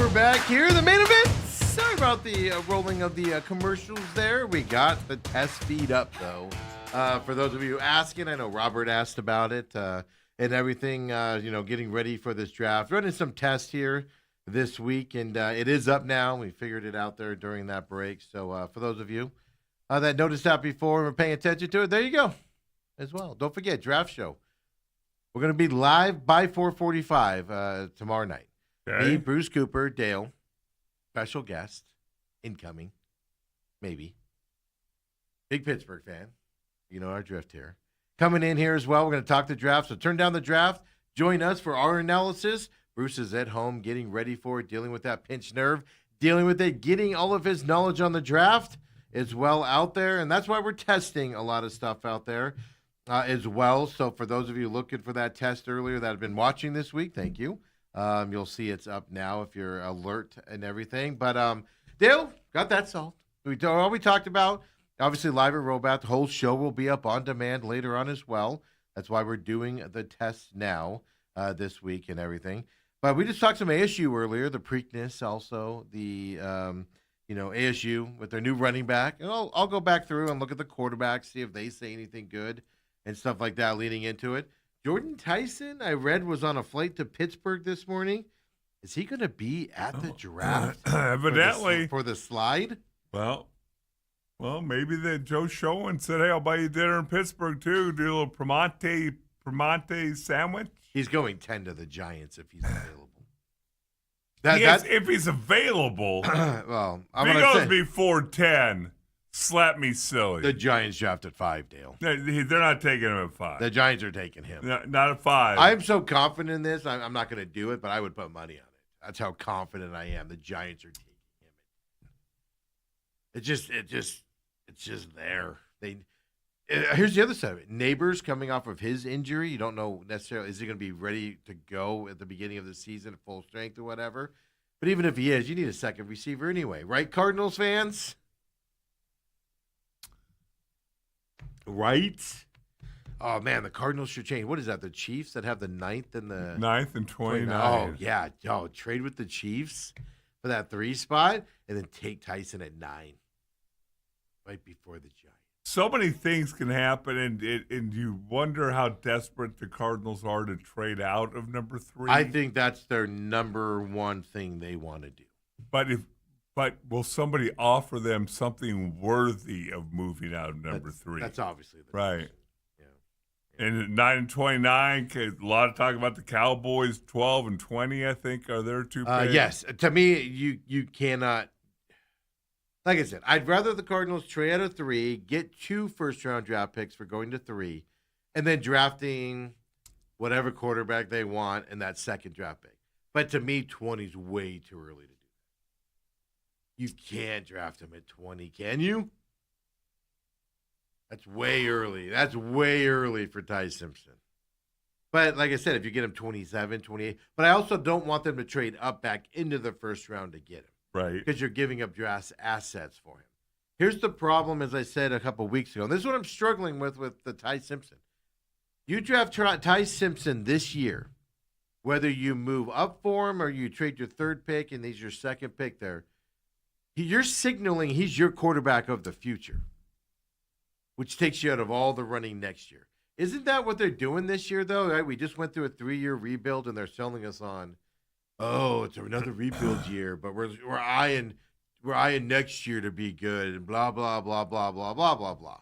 we're back here. The main event. Sorry about the rolling of the commercials there. We got the test feed up, though. For those of you asking, I know Robert asked about it and everything, getting ready for this draft. Running some tests here this week, and it is up now. We figured it out there during that break. So for those of you that noticed that before and were paying attention to it, there you go as well. Don't forget, draft show. We're going to be live by 4:45 tomorrow night. Okay. Me, Bruce Cooper, Dale, special guest, incoming, maybe. Big Pittsburgh fan. You know our drift here. Coming in here as well, we're going to talk the draft. So turn down the draft. Join us for our analysis. Bruce is at home getting ready for it, dealing with that pinched nerve, dealing with it, getting all of his knowledge on the draft as well out there. And that's why we're testing a lot of stuff out there as well. So for those of you looking for that test earlier that have been watching this week, thank you. You'll see it's up now if you're alert and everything. But Dale, got that solved. All we talked about, obviously live at Robat. The whole show will be up on demand later on as well. That's why we're doing the tests now this week and everything. But we just talked some ASU earlier, the Preakness also, the ASU with their new running back. And I'll go back through and look at the quarterbacks, see if they say anything good and stuff like that leading into it. Jordan Tyson, I read, was on a flight to Pittsburgh this morning. Is he going to be at the draft? Evidently. For the slide? Well, maybe Joe Schoen said, hey, I'll buy you dinner in Pittsburgh, too. Do a little Primanti sandwich. He's going 10 to the Giants if he's available. If he's available. Well, I'm going to say. If he goes before 10, slap me silly. The Giants drafted 5, Dale. They're not taking him at 5. The Giants are taking him. Not at 5. I'm so confident in this. I'm not going to do it, but I would put money on it. That's how confident I am. The Giants are taking him. It's just there. Here's the other side of it. Neighbors coming off of his injury. You don't know necessarily, is he going to be ready to go at the beginning of the season at full strength or whatever? But even if he is, you need a second receiver anyway. Right, Cardinals fans? Right? Oh, man, the Cardinals should change. What is that, the Chiefs that have the 9th and the... 9th and 29. Oh, yeah. Trade with the Chiefs for that 3 spot and then take Tyson at 9 right before the Giants. So many things can happen, and you wonder how desperate the Cardinals are to trade out of number 3. I think that's their number one thing they want to do. But will somebody offer them something worthy of moving out of number 3? That's obviously the right. Yeah. And at 9 and 29, a lot of talk about the Cowboys. 12 and 20, I think, are their 2 picks. Yes. To me, you cannot. Like I said, I'd rather the Cardinals trade out of 3, get 2 first-round draft picks for going to 3, and then drafting whatever quarterback they want in that second draft pick. But to me, 20 is way too early to do that. You can't draft him at 20, can you? That's way early. That's way early for Ty Simpson. But like I said, if you get him 27, 28, but I also don't want them to trade up back into the first round to get him. Right. Because you're giving up draft assets for him. Here's the problem, as I said a couple weeks ago. And this is what I'm struggling with the Ty Simpson. You draft Ty Simpson this year, whether you move up for him or you trade your 3rd pick and he's your 2nd pick there, you're signaling he's your quarterback of the future, which takes you out of all the running next year. Isn't that what they're doing this year, though? Right? We just went through a 3-year rebuild, and they're selling us on, oh, it's another rebuild year, but we're eyeing next year to be good, and blah, blah, blah, blah, blah, blah, blah, blah.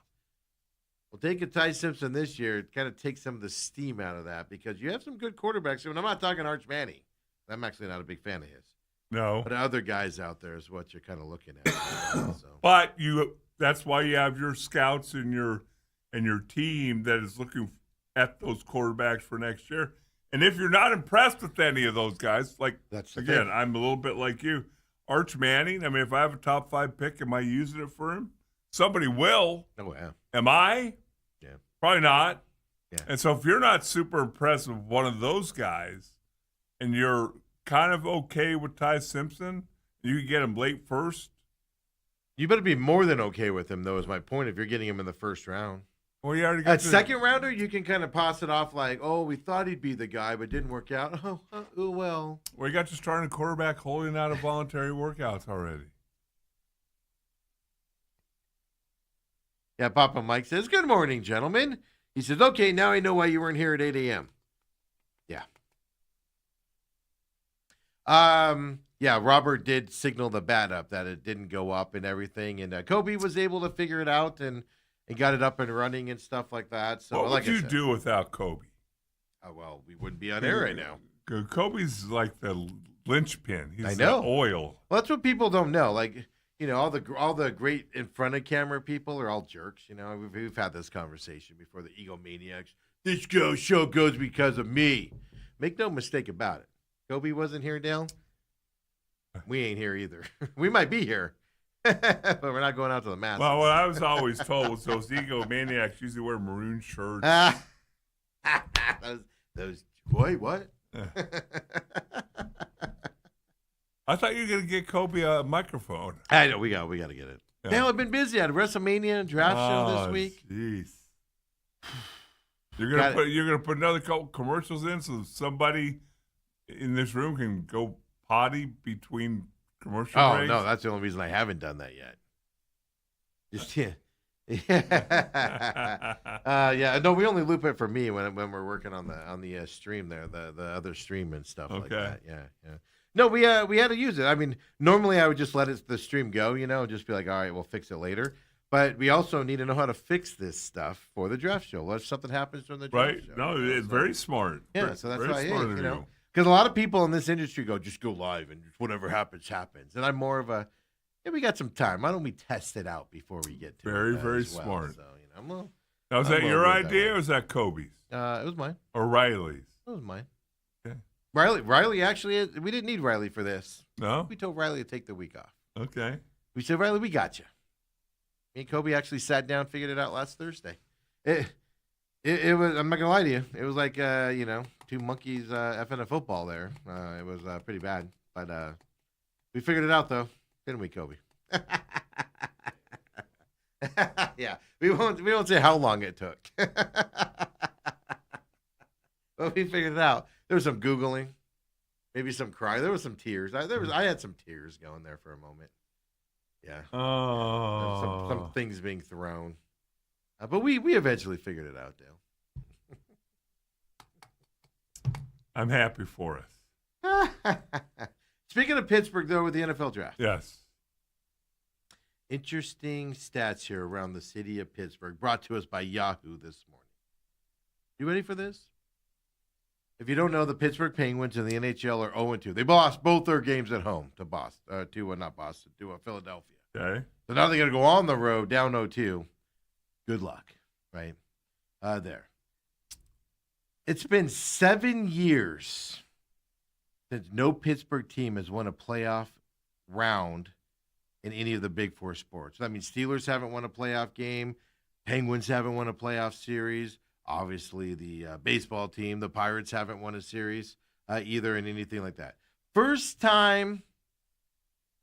Well, taking Ty Simpson this year, it kind of takes some of the steam out of that because you have some good quarterbacks. And I'm not talking Arch Manning. I'm actually not a big fan of his. No. But other guys out there is what you're kind of looking at. So. But that's why you have your scouts and your team that is looking at those quarterbacks for next year. And if you're not impressed with any of those guys, again, I'm a little bit like you. Arch Manning, I mean, if I have a top 5 pick, am I using it for him? Somebody will. Oh, yeah. Am I? Yeah. Probably not. Yeah. And so if you're not super impressed with one of those guys and you're kind of okay with Ty Simpson, you can get him late first. You better be more than okay with him, though, is my point, if you're getting him in the first round. Well, you already got A second rounder, you can kind of pass it off like, oh, we thought he'd be the guy, but didn't work out. Oh well. Well, you got your starting quarterback holding out of voluntary workouts already. Yeah, Papa Mike says, good morning, gentlemen. He says, okay, now I know why you weren't here at 8 a.m. Yeah. Yeah, Robert did signal the bat up that it didn't go up and everything, and Kobe was able to figure it out and got it up and running and stuff like that. So, what would you do without Kobe? Well, we wouldn't be on air right now. Kobe's like the linchpin. He's I know. the oil. Well, that's what people don't know. Like, all the great in front of camera people are all jerks. We've had this conversation before. The egomaniacs. This show goes because of me. Make no mistake about it. Kobe wasn't here, Dale. We ain't here either. We might be here, but we're not going out to the masses. Well, what I was always told was those egomaniacs usually wear maroon shirts. those boy, what? I thought you were going to get Kobe a microphone. I know we got to get it. Yeah. Dale, I've been busy. I had a WrestleMania draft show this week. Jeez. You're gonna put another couple commercials in so somebody in this room can go potty between commercial breaks? Oh, no, that's the only reason I haven't done that yet. Just, yeah. Yeah, no, we only loop it for me when we're working on the stream there, the other stream and stuff like that. Yeah. No, we had to use it. I mean, normally I would just let the stream go, just be like, all right, we'll fix it later. But we also need to know how to fix this stuff for the draft show. What if something happens during the draft show? No, it's very smart. Yeah, so that's why, because a lot of people in this industry go, just go live and whatever happens, happens. And I'm more of a, we got some time. Why don't we test it out before we get to it? Very smart. So, now, was that your idea or was that Kobe's? It was mine. Or Riley's? It was mine. Okay. Riley actually, we didn't need Riley for this. No? We told Riley to take the week off. Okay. We said, Riley, we got you. Me and Kobe actually sat down, figured it out last Thursday. It was, I'm not going to lie to you, it was like, two monkeys effing a football there. It was pretty bad. But we figured it out, though. Didn't we, Kobe? Yeah. We won't say how long it took. But we figured it out. There was some Googling. Maybe some crying. There was some tears. I had some tears going there for a moment. Yeah. Oh. Some things being thrown. But we eventually figured it out, Dale. I'm happy for us. Speaking of Pittsburgh, though, with the NFL draft. Yes. Interesting stats here around the city of Pittsburgh, brought to us by Yahoo this morning. You ready for this? If you don't know, the Pittsburgh Penguins in the NHL are 0-2. They lost both their games at home to Philadelphia. Okay. So now they're going to go on the road down 0-2. Good luck, right? There. It's been 7 years since no Pittsburgh team has won a playoff round in any of the Big Four sports. That means Steelers haven't won a playoff game. Penguins haven't won a playoff series. Obviously, the baseball team, the Pirates, haven't won a series either in anything like that. First time,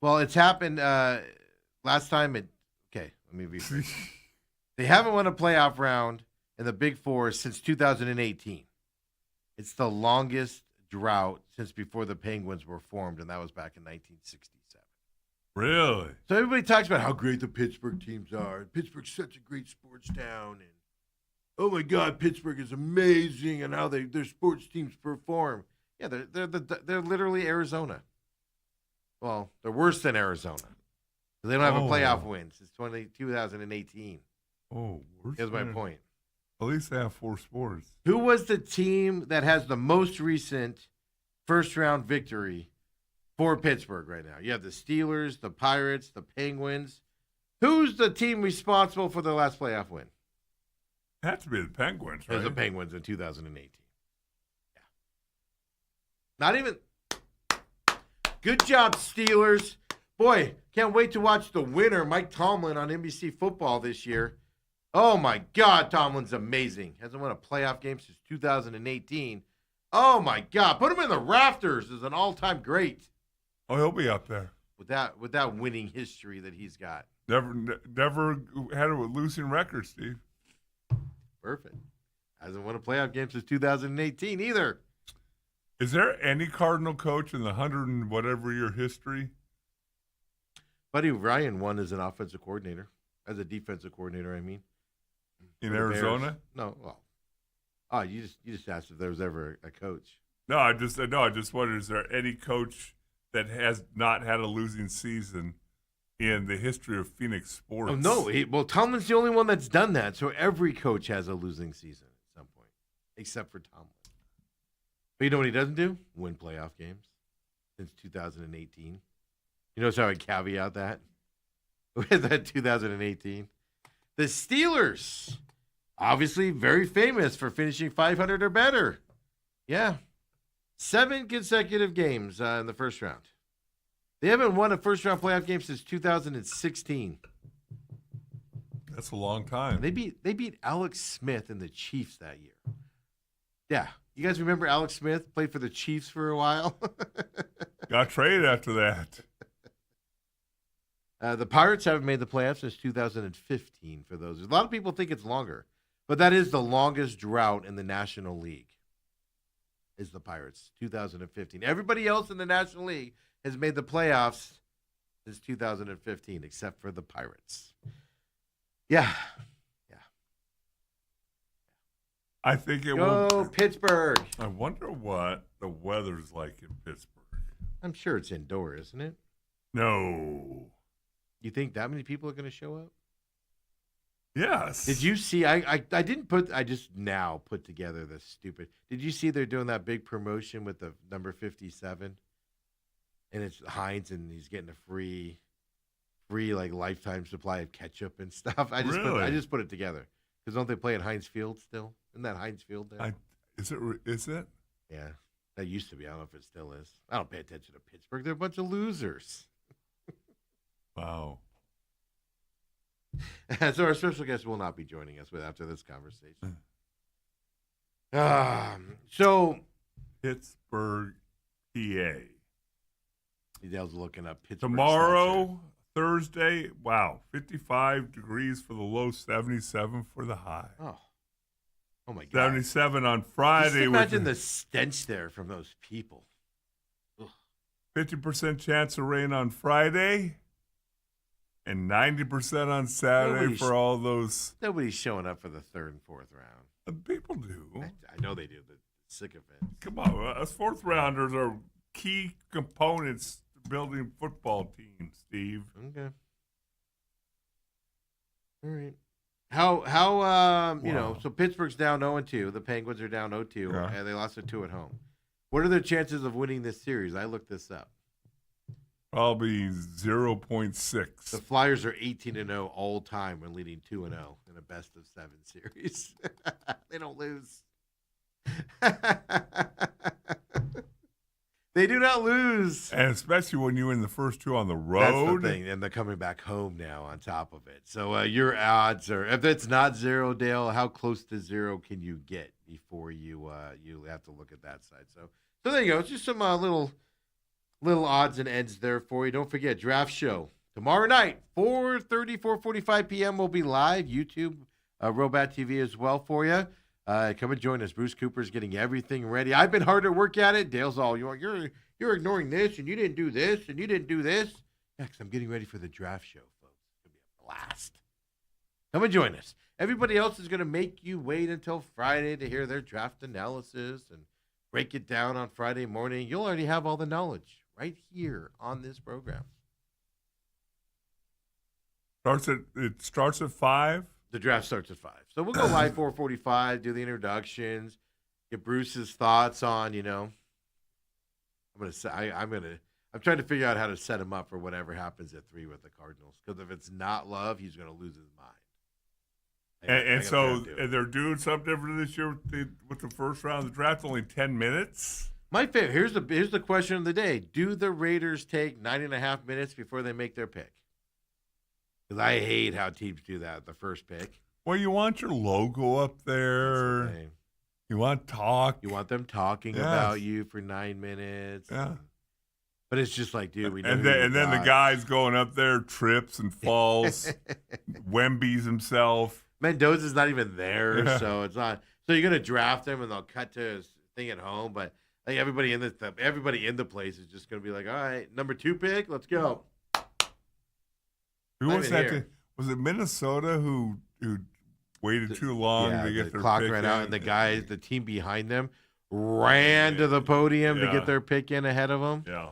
well, it's happened last time. Let me be fair. They haven't won a playoff round in the Big Four since 2018. It's the longest drought since before the Penguins were formed, and that was back in 1967. Really? So everybody talks about how great the Pittsburgh teams are. Pittsburgh's such a great sports town, and oh my God, Pittsburgh is amazing, and how their sports teams perform. Yeah, they're literally Arizona. Well, they're worse than Arizona. They don't have a playoff win since 2018. Oh, worse. Here's my point. At least they have 4 sports. Who was the team that has the most recent first-round victory for Pittsburgh right now? You have the Steelers, the Pirates, the Penguins. Who's the team responsible for their last playoff win? It had to be the Penguins, right? It was the Penguins in 2018. Yeah. Not even. Good job, Steelers. Boy, can't wait to watch the winner, Mike Tomlin, on NBC Football this year. Oh, my God, Tomlin's amazing. Hasn't won a playoff game since 2018. Oh, my God. Put him in the rafters as an all-time great. Oh, he'll be up there. With that winning history that he's got. Never had a losing record, Steve. Perfect. Hasn't won a playoff game since 2018 either. Is there any Cardinal coach in the 100 and whatever year history? Buddy Ryan won as an offensive coordinator, as a defensive coordinator, I mean. In Arizona? No, well. You just asked if there was ever a coach. No, I just wondered, is there any coach that has not had a losing season in the history of Phoenix sports? Oh, no. Well, Tomlin's the only one that's done that, so every coach has a losing season at some point, except for Tomlin. But you know what he doesn't do? Win playoff games since 2018. You notice how I caveat that? With that 2018. The Steelers, obviously very famous for finishing 500 or better. Yeah. 7 consecutive games in the first round. They haven't won a first-round playoff game since 2016. That's a long time. They beat Alex Smith and the Chiefs that year. Yeah. You guys remember Alex Smith played for the Chiefs for a while? Got traded after that. The Pirates haven't made the playoffs since 2015 for those. A lot of people think it's longer, but that is the longest drought in the National League, is the Pirates, 2015. Everybody else in the National League has made the playoffs since 2015, except for the Pirates. Yeah. I think it will. Go Pittsburgh. I wonder what the weather's like in Pittsburgh. I'm sure it's indoor, isn't it? No. You think that many people are going to show up? Yes. Did you see? I didn't put. I just now put together this stupid. Did you see they're doing that big promotion with the number 57, and it's Heinz, and he's getting a free like lifetime supply of ketchup and stuff. I just put it together because don't they play at Heinz Field still? Isn't that Heinz Field there? Is it? Yeah, that used to be. I don't know if it still is. I don't pay attention to Pittsburgh. They're a bunch of losers. Wow. So our special guest will not be joining us after this conversation. So Pittsburgh, PA. Dale's looking up Pittsburgh. Tomorrow, Thursday, 55 degrees for the low, 77 for the high. Oh my God. 77 on Friday. Just imagine the stench there from those people. 50% chance of rain on Friday. And 90% on Saturday for all those. Nobody's showing up for the third and fourth round. People do. I know they do. The sycophants. Come on. Us fourth rounders are key components to building football teams, Steve. Okay. All right. How so Pittsburgh's down 0-2. The Penguins are down 0-2, and they lost 2 at home. What are their chances of winning this series? I looked this up. Probably 0.6. The Flyers are 18-0 all time when leading 2-0 in a best-of-7 series. They don't lose. They do not lose. And especially when you win the first 2 on the road. That's the thing, and they're coming back home now on top of it. So your odds are, if it's not 0, Dale, how close to 0 can you get before you have to look at that side? So there you go. It's just some little odds and ends there for you. Don't forget, draft show tomorrow night, 4:45 p.m. will be live. YouTube, Robat TV as well for you. Come and join us. Bruce Cooper's getting everything ready. I've been hard at work at it. Dale's all, you're ignoring this, and you didn't do this, and you didn't do this. Yeah, 'cause I'm getting ready for the draft show, folks. It's going to be a blast. Come and join us. Everybody else is going to make you wait until Friday to hear their draft analysis and break it down on Friday morning. You'll already have all the knowledge right here on this program. It starts at 5? The draft starts at 5. So we'll go live 4:45, do the introductions, get Bruce's thoughts on, I'm trying to figure out how to set him up for whatever happens at 3 with the Cardinals. Because if it's not Love, he's going to lose his mind. And so they're doing something different this year with the first round of the draft, only 10 minutes? My favorite. Here's the question of the day. Do the Raiders take 9.5 minutes before they make their pick? Because I hate how teams do that at the first pick. Well, you want your logo up there. You want talk. You want them talking about you for 9 minutes. Yeah. But it's just like, dude, we know. And then the guy's going up there, trips and falls, Wemby's himself. Mendoza's not even there, Yeah. so it's not. So you're gonna draft him, and they'll cut to his thing at home. But like everybody in the place is just gonna be like, all right, number 2 pick, let's go. Who Not was even that? here. Was it Minnesota who waited too long to get the their clock pick ran in? out, and the team behind them ran to the podium to get their pick in ahead of them. Yeah.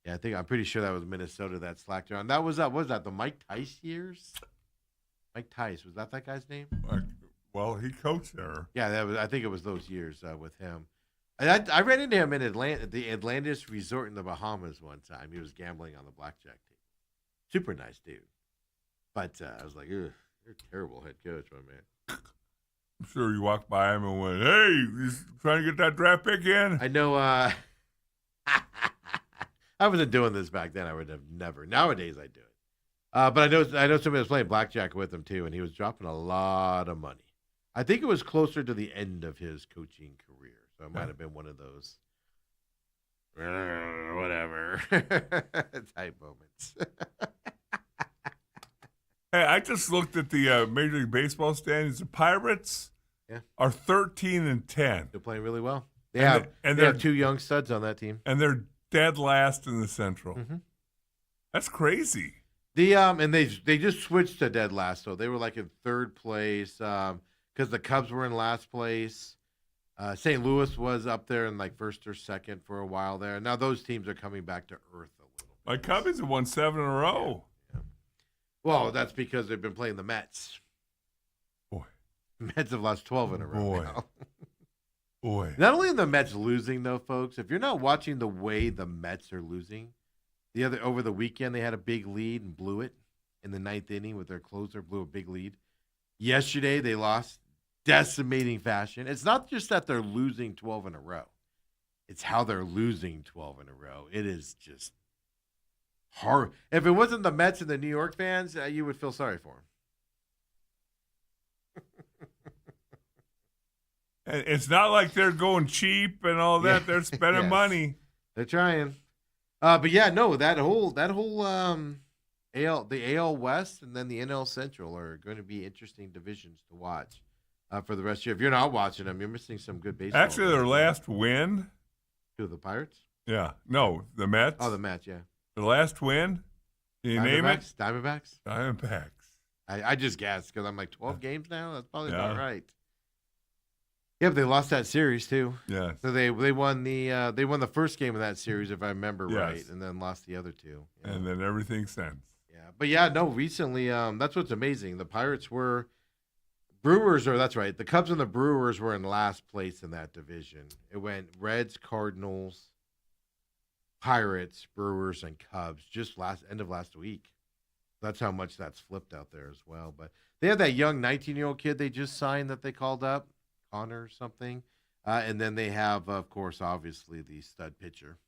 Yeah, I'm pretty sure that was Minnesota that slacked around. What was that the Mike Tice years? Mike Tice, was that guy's name? Well, he coached there. Yeah, I think it was those years with him. I ran into him in the Atlantis Resort in the Bahamas one time. He was gambling on the blackjack team. Super nice dude. But I was like, ugh, you're a terrible head coach, my man. I'm sure you walked by him and went, hey, he's trying to get that draft pick in? I know I wasn't doing this back then. I would have never. Nowadays I do it. But I know somebody was playing blackjack with him too, and he was dropping a lot of money. I think it was closer to the end of his coaching career, so it might have been one of those whatever type moments. Hey, I just looked at the Major League Baseball standings. The Pirates are 13-10. They're playing really well. They And have 2 young studs on that team, and they're dead last in the Central. Mm-hmm. That's crazy. And they just switched to dead last, so they were like in 3rd place because the Cubs were in last place. St. Louis was up there in like 1st or 2nd for a while there. Now those teams are coming back to earth a little bit. My Cubbies have won 7 in a row. Yeah. Well, that's because they've been playing the Mets. Boy. Mets have lost 12 in a row now. Boy. Not only are the Mets losing, though, folks, if you're not watching the way the Mets are losing, over the weekend they had a big lead and blew it in the 9th inning with their closer, blew a big lead. Yesterday they lost, decimating fashion. It's not just that they're losing 12 in a row. It's how they're losing 12 in a row. It is just hard. If it wasn't the Mets and the New York fans, you would feel sorry for them. And it's not like they're going cheap and all that. They're spending money. They're trying. But yeah, no, that whole AL, the AL West and then the NL Central are going to be interesting divisions to watch for the rest of the year. If you're not watching them, you're missing some good baseball. Actually, their last win. Who, the Pirates? Yeah. No, the Mets. Oh, the Mets, yeah. The last win. Can you name it? Diamondbacks? Diamondbacks. I just guessed because I'm like 12 games now. That's probably Yeah. about right. Yeah, but they lost that series too. Yeah. So they won the first game of that series, if I remember right, and then lost the other 2. Yeah. And then everything since. Yeah, but yeah, no. Recently, that's what's amazing. The Pirates that's right. The Cubs and the Brewers were in last place in that division. It went Reds, Cardinals, Pirates, Brewers, and Cubs just end of last week. That's how much that's flipped out there as well. But they have that young 19-year-old kid they just signed that they called up, Connor or something. And then they have, of course, obviously the stud pitcher.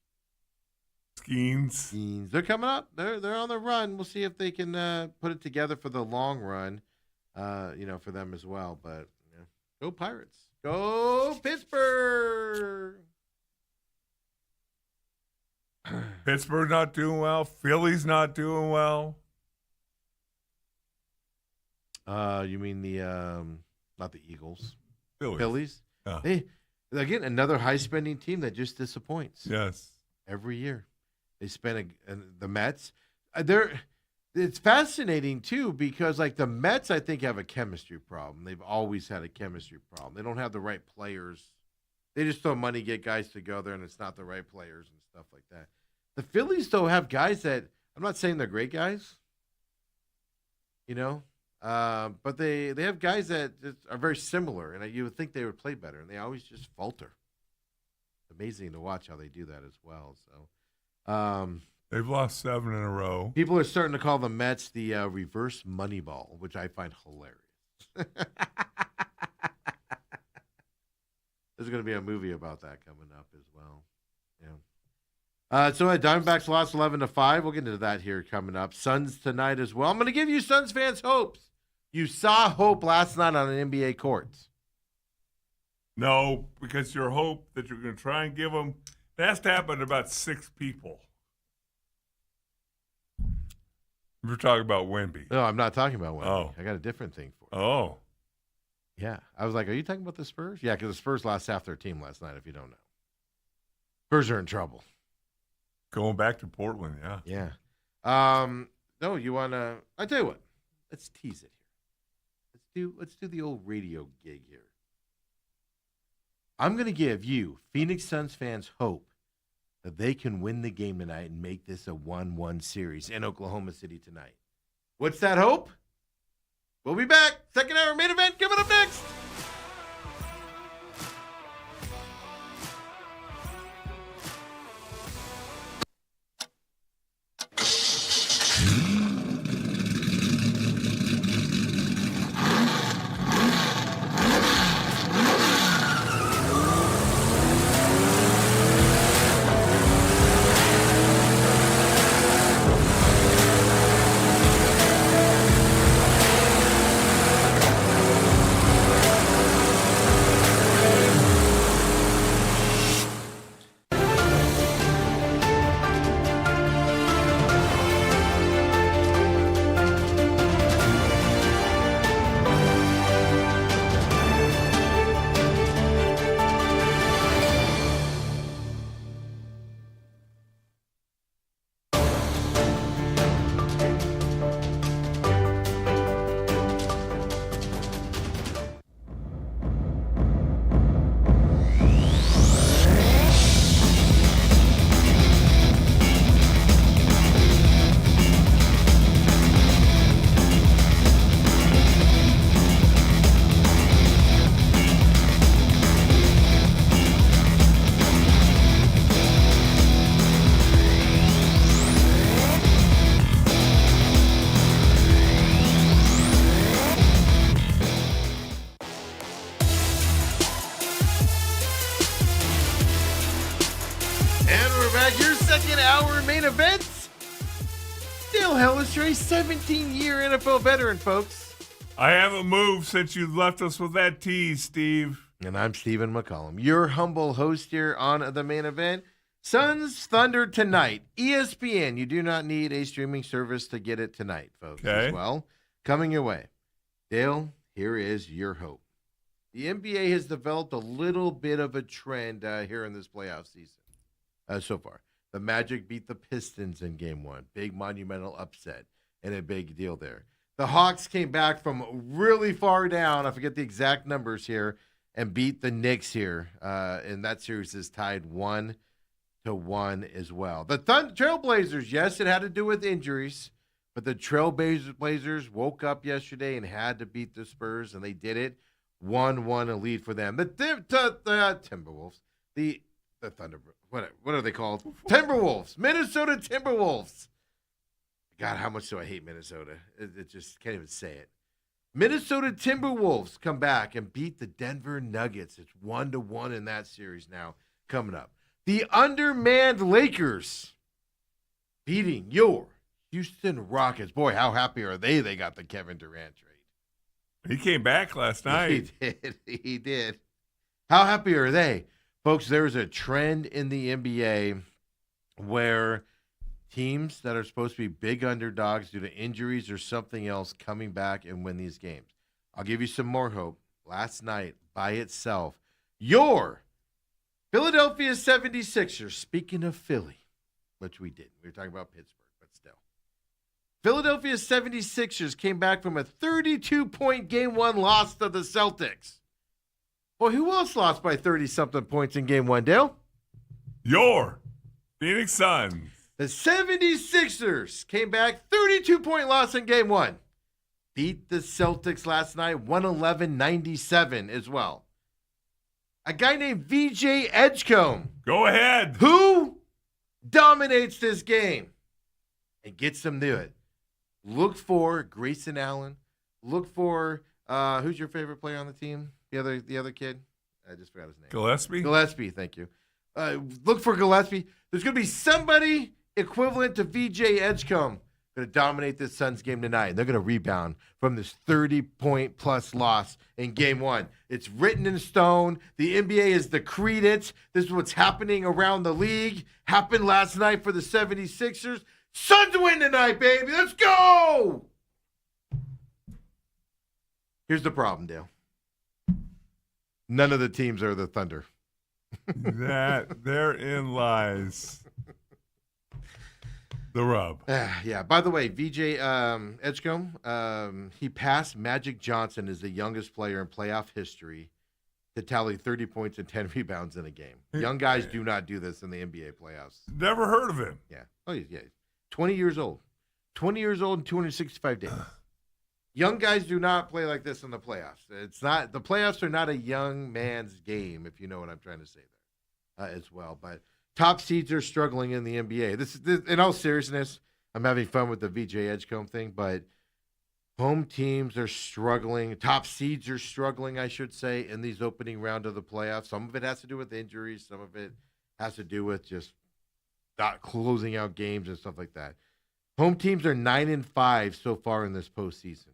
Skeens. They're coming up. They're on the run. We'll see if they can put it together for the long run, for them as well. But go Pirates. Go Pittsburgh. Pittsburgh not doing well. Philly's not doing well. You mean not the Eagles? Phillies. Yeah. Hey, again, another high-spending team that just disappoints. Yes. Every year. They spend the Mets. It's fascinating, too, because, like, the Mets, I think, have a chemistry problem. They've always had a chemistry problem. They don't have the right players. They just throw money, get guys together, and it's not the right players and stuff like that. The Phillies, though, have guys that – I'm not saying they're great guys, but they have guys that are very similar, and you would think they would play better, and they always just falter. It's amazing to watch how they do that as well. So they've lost 7 in a row. People are starting to call the Mets the reverse Moneyball, which I find hilarious. There's going to be a movie about that coming up as well. Yeah. So Diamondbacks lost 11-5. We'll get into that here coming up. Suns tonight as well. I'm going to give you Suns fans hopes. You saw hope last night on an NBA court. No, because your hope that you're going to try and give them, it has to happen to about 6 people. We're talking about Wemby. No, I'm not talking about Wemby. Oh. I got a different thing for you. Oh. Yeah. I was like, are you talking about the Spurs? Yeah, because the Spurs lost half their team last night, if you don't know. Spurs are in trouble. Going back to Portland, yeah. Yeah. No, you want to – I tell you what. Let's tease it here. Let's do the old radio gig here. I'm going to give you, Phoenix Suns fans, hope that they can win the game tonight and make this a 1-1 series in Oklahoma City tonight. What's that hope? We'll be back. Second hour main event coming up next. Your second hour main event. Still Hellestrae, 17-year NFL veteran, folks. I haven't moved since you left us with that tease, Steve. And I'm Stephen McCollum, your humble host here on the main event. Suns Thunder tonight. ESPN. You do not need a streaming service to get it tonight, folks. Okay. As well, coming your way. Dale, here is your hope. The NBA has developed a little bit of a trend here in this playoff season so far. The Magic beat the Pistons in Game 1. Big monumental upset and a big deal there. The Hawks came back from really far down. I forget the exact numbers here and beat the Knicks here. And that series is tied 1-1 as well. The Trailblazers, yes, it had to do with injuries, but the Trailblazers woke up yesterday and had to beat the Spurs, and they did it. 1-1 a lead for them. The Timberwolves, the Thunder, what are they called? Timberwolves, Minnesota Timberwolves. God, how much do I hate Minnesota? It just can't even say it. Minnesota Timberwolves come back and beat the Denver Nuggets. It's 1-1 in that series now coming up. The undermanned Lakers beating your Houston Rockets. Boy, how happy are they got the Kevin Durant trade. He came back last night. He did. How happy are they? Folks, there's a trend in the NBA where teams that are supposed to be big underdogs due to injuries or something else coming back and win these games. I'll give you some more hope. Last night, by itself, your Philadelphia 76ers, speaking of Philly, which we did. We were talking about Pittsburgh, but still. Philadelphia 76ers came back from a 32-point Game 1 loss to the Celtics. Well, who else lost by 30-something points in Game 1, Dale? Your Phoenix Suns. The 76ers came back, 32-point loss in Game 1. Beat the Celtics last night, 111-97 as well. A guy named VJ Edgecombe. Go ahead. Who dominates this game and gets them to it. Look for Grayson Allen. Look for, who's your favorite player on the team? The other kid? I just forgot his name. Gillespie, thank you. Look for Gillespie. There's going to be somebody equivalent to VJ Edgecombe going to dominate this Suns game tonight. And they're going to rebound from this 30-point plus loss in Game 1. It's written in stone. The NBA has decreed it. This is what's happening around the league. Happened last night for the 76ers. Suns win tonight, baby. Let's go! Here's the problem, Dale. None of the teams are the Thunder. That therein lies the rub. Yeah. By the way, VJ Edgecombe, he passed Magic Johnson as the youngest player in playoff history to tally 30 points and 10 rebounds in a game. Young guys do not do this in the NBA playoffs. Never heard of him. Yeah. Oh, yeah. 20 years old. 20 years old and 265 days. Young guys do not play like this in the playoffs. The playoffs are not a young man's game, if you know what I'm trying to say there as well. But top seeds are struggling in the NBA. This, in all seriousness, I'm having fun with the VJ Edgecombe thing, but home teams are struggling. Top seeds are struggling, I should say, in these opening round of the playoffs. Some of it has to do with injuries. Some of it has to do with just not closing out games and stuff like that. Home teams are 9-5 so far in this postseason.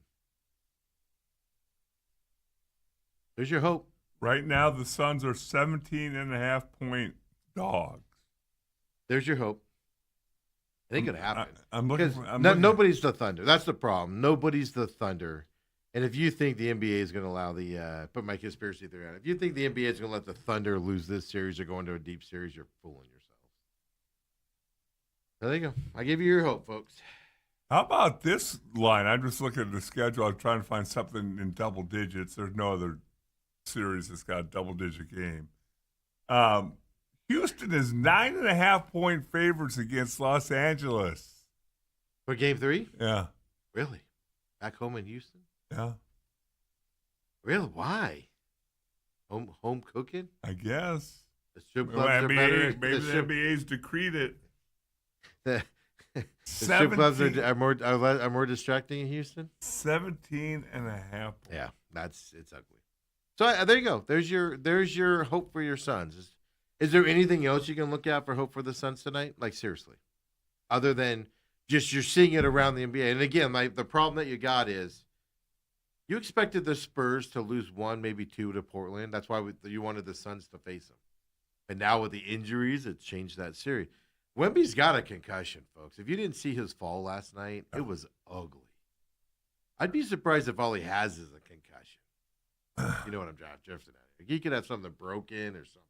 There's your hope. Right now, the Suns are 17.5-point dogs. There's your hope. It ain't going to happen. I'm looking. Nobody's the Thunder. That's the problem. Nobody's the Thunder. And if you think the NBA is going to allow put my conspiracy theory on, if you think the NBA is going to let the Thunder lose this series or go into a deep series, you're fooling yourself. So there you go. I give you your hope, folks. How about this line? I'm just looking at the schedule. I'm trying to find something in double digits. There's no other series that's got a double-digit game. Houston is 9.5-point favorites against Los Angeles. For game 3? Yeah. Really? Back home in Houston? Yeah. Really? Why? Home cooking? I guess. The strip clubs are better. Maybe the NBA's decreed it. The strip clubs are more distracting in Houston? 17.5. Yeah, it's ugly. So there you go. There's your hope for your Suns. Is there anything else you can look at for hope for the Suns tonight? Like, seriously. Other than just you're seeing it around the NBA. And again, the problem that you got is you expected the Spurs to lose 1, maybe 2 to Portland. That's why you wanted the Suns to face them. And now with the injuries, it's changed that series. Wemby's got a concussion, folks. If you didn't see his fall last night, it was ugly. I'd be surprised if all he has is a concussion. You know what I'm drifting at. He could have something broken or something.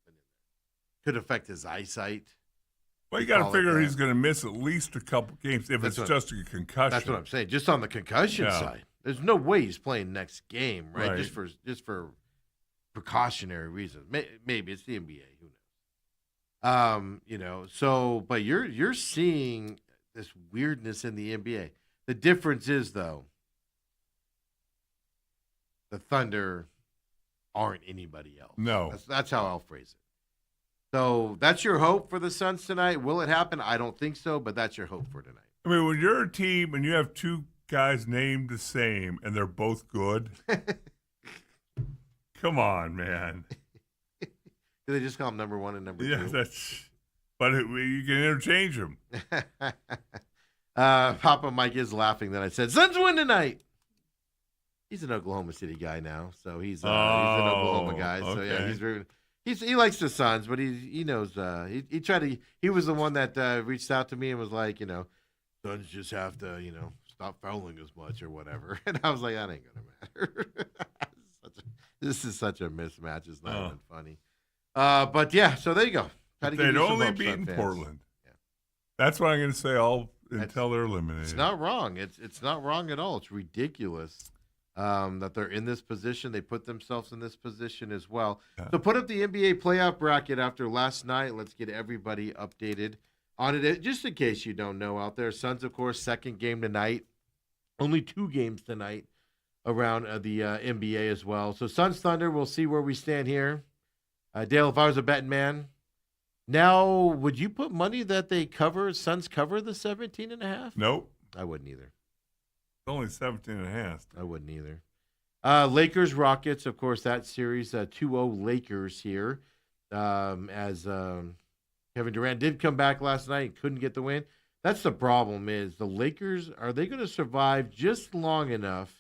Could affect his eyesight. Well, you got to figure he's going to miss at least a couple games if it's just a concussion. That's what I'm saying. Just on the concussion side, there's no way he's playing next game, right? Just for precautionary reasons. Maybe it's the NBA. Who knows? But you're seeing this weirdness in the NBA. The difference is, though, the Thunder aren't anybody else. No. That's how I'll phrase it. So that's your hope for the Suns tonight. Will it happen? I don't think so, but that's your hope for tonight. I mean, when you're a team and you have two guys named the same and they're both good, come on, man. Do they just call them number 1 and number 2? Yeah, but you can interchange them. Papa Mike is laughing that I said, Suns win tonight. He's an Oklahoma City guy now, so he's an Oklahoma guy. So okay. yeah, he likes the Suns, but he knows he was the one that reached out to me and was like, Suns just have to, stop fouling as much or whatever. And I was like, that ain't gonna matter. This is such a mismatch. It's not even funny. But yeah, so there you go. They'd only beaten Portland. Yeah. That's what I'm gonna say until they're eliminated. It's not wrong. It's not wrong at all. It's ridiculous. That they're in this position. They put themselves in this position as well. Yeah. So put up the NBA playoff bracket after last night. Let's get everybody updated on it. Just in case you don't know out there, Suns, of course, second game tonight. Only 2 games tonight around the NBA as well. So Suns Thunder, we'll see where we stand here. Dale, if I was a betting man, now would you put money that Suns cover the 17.5? Nope. I wouldn't either. It's only 17.5. I wouldn't either. Lakers, Rockets, of course, that series, 2-0 Lakers here. As Kevin Durant did come back last night and couldn't get the win. That's the problem is the Lakers, are they going to survive just long enough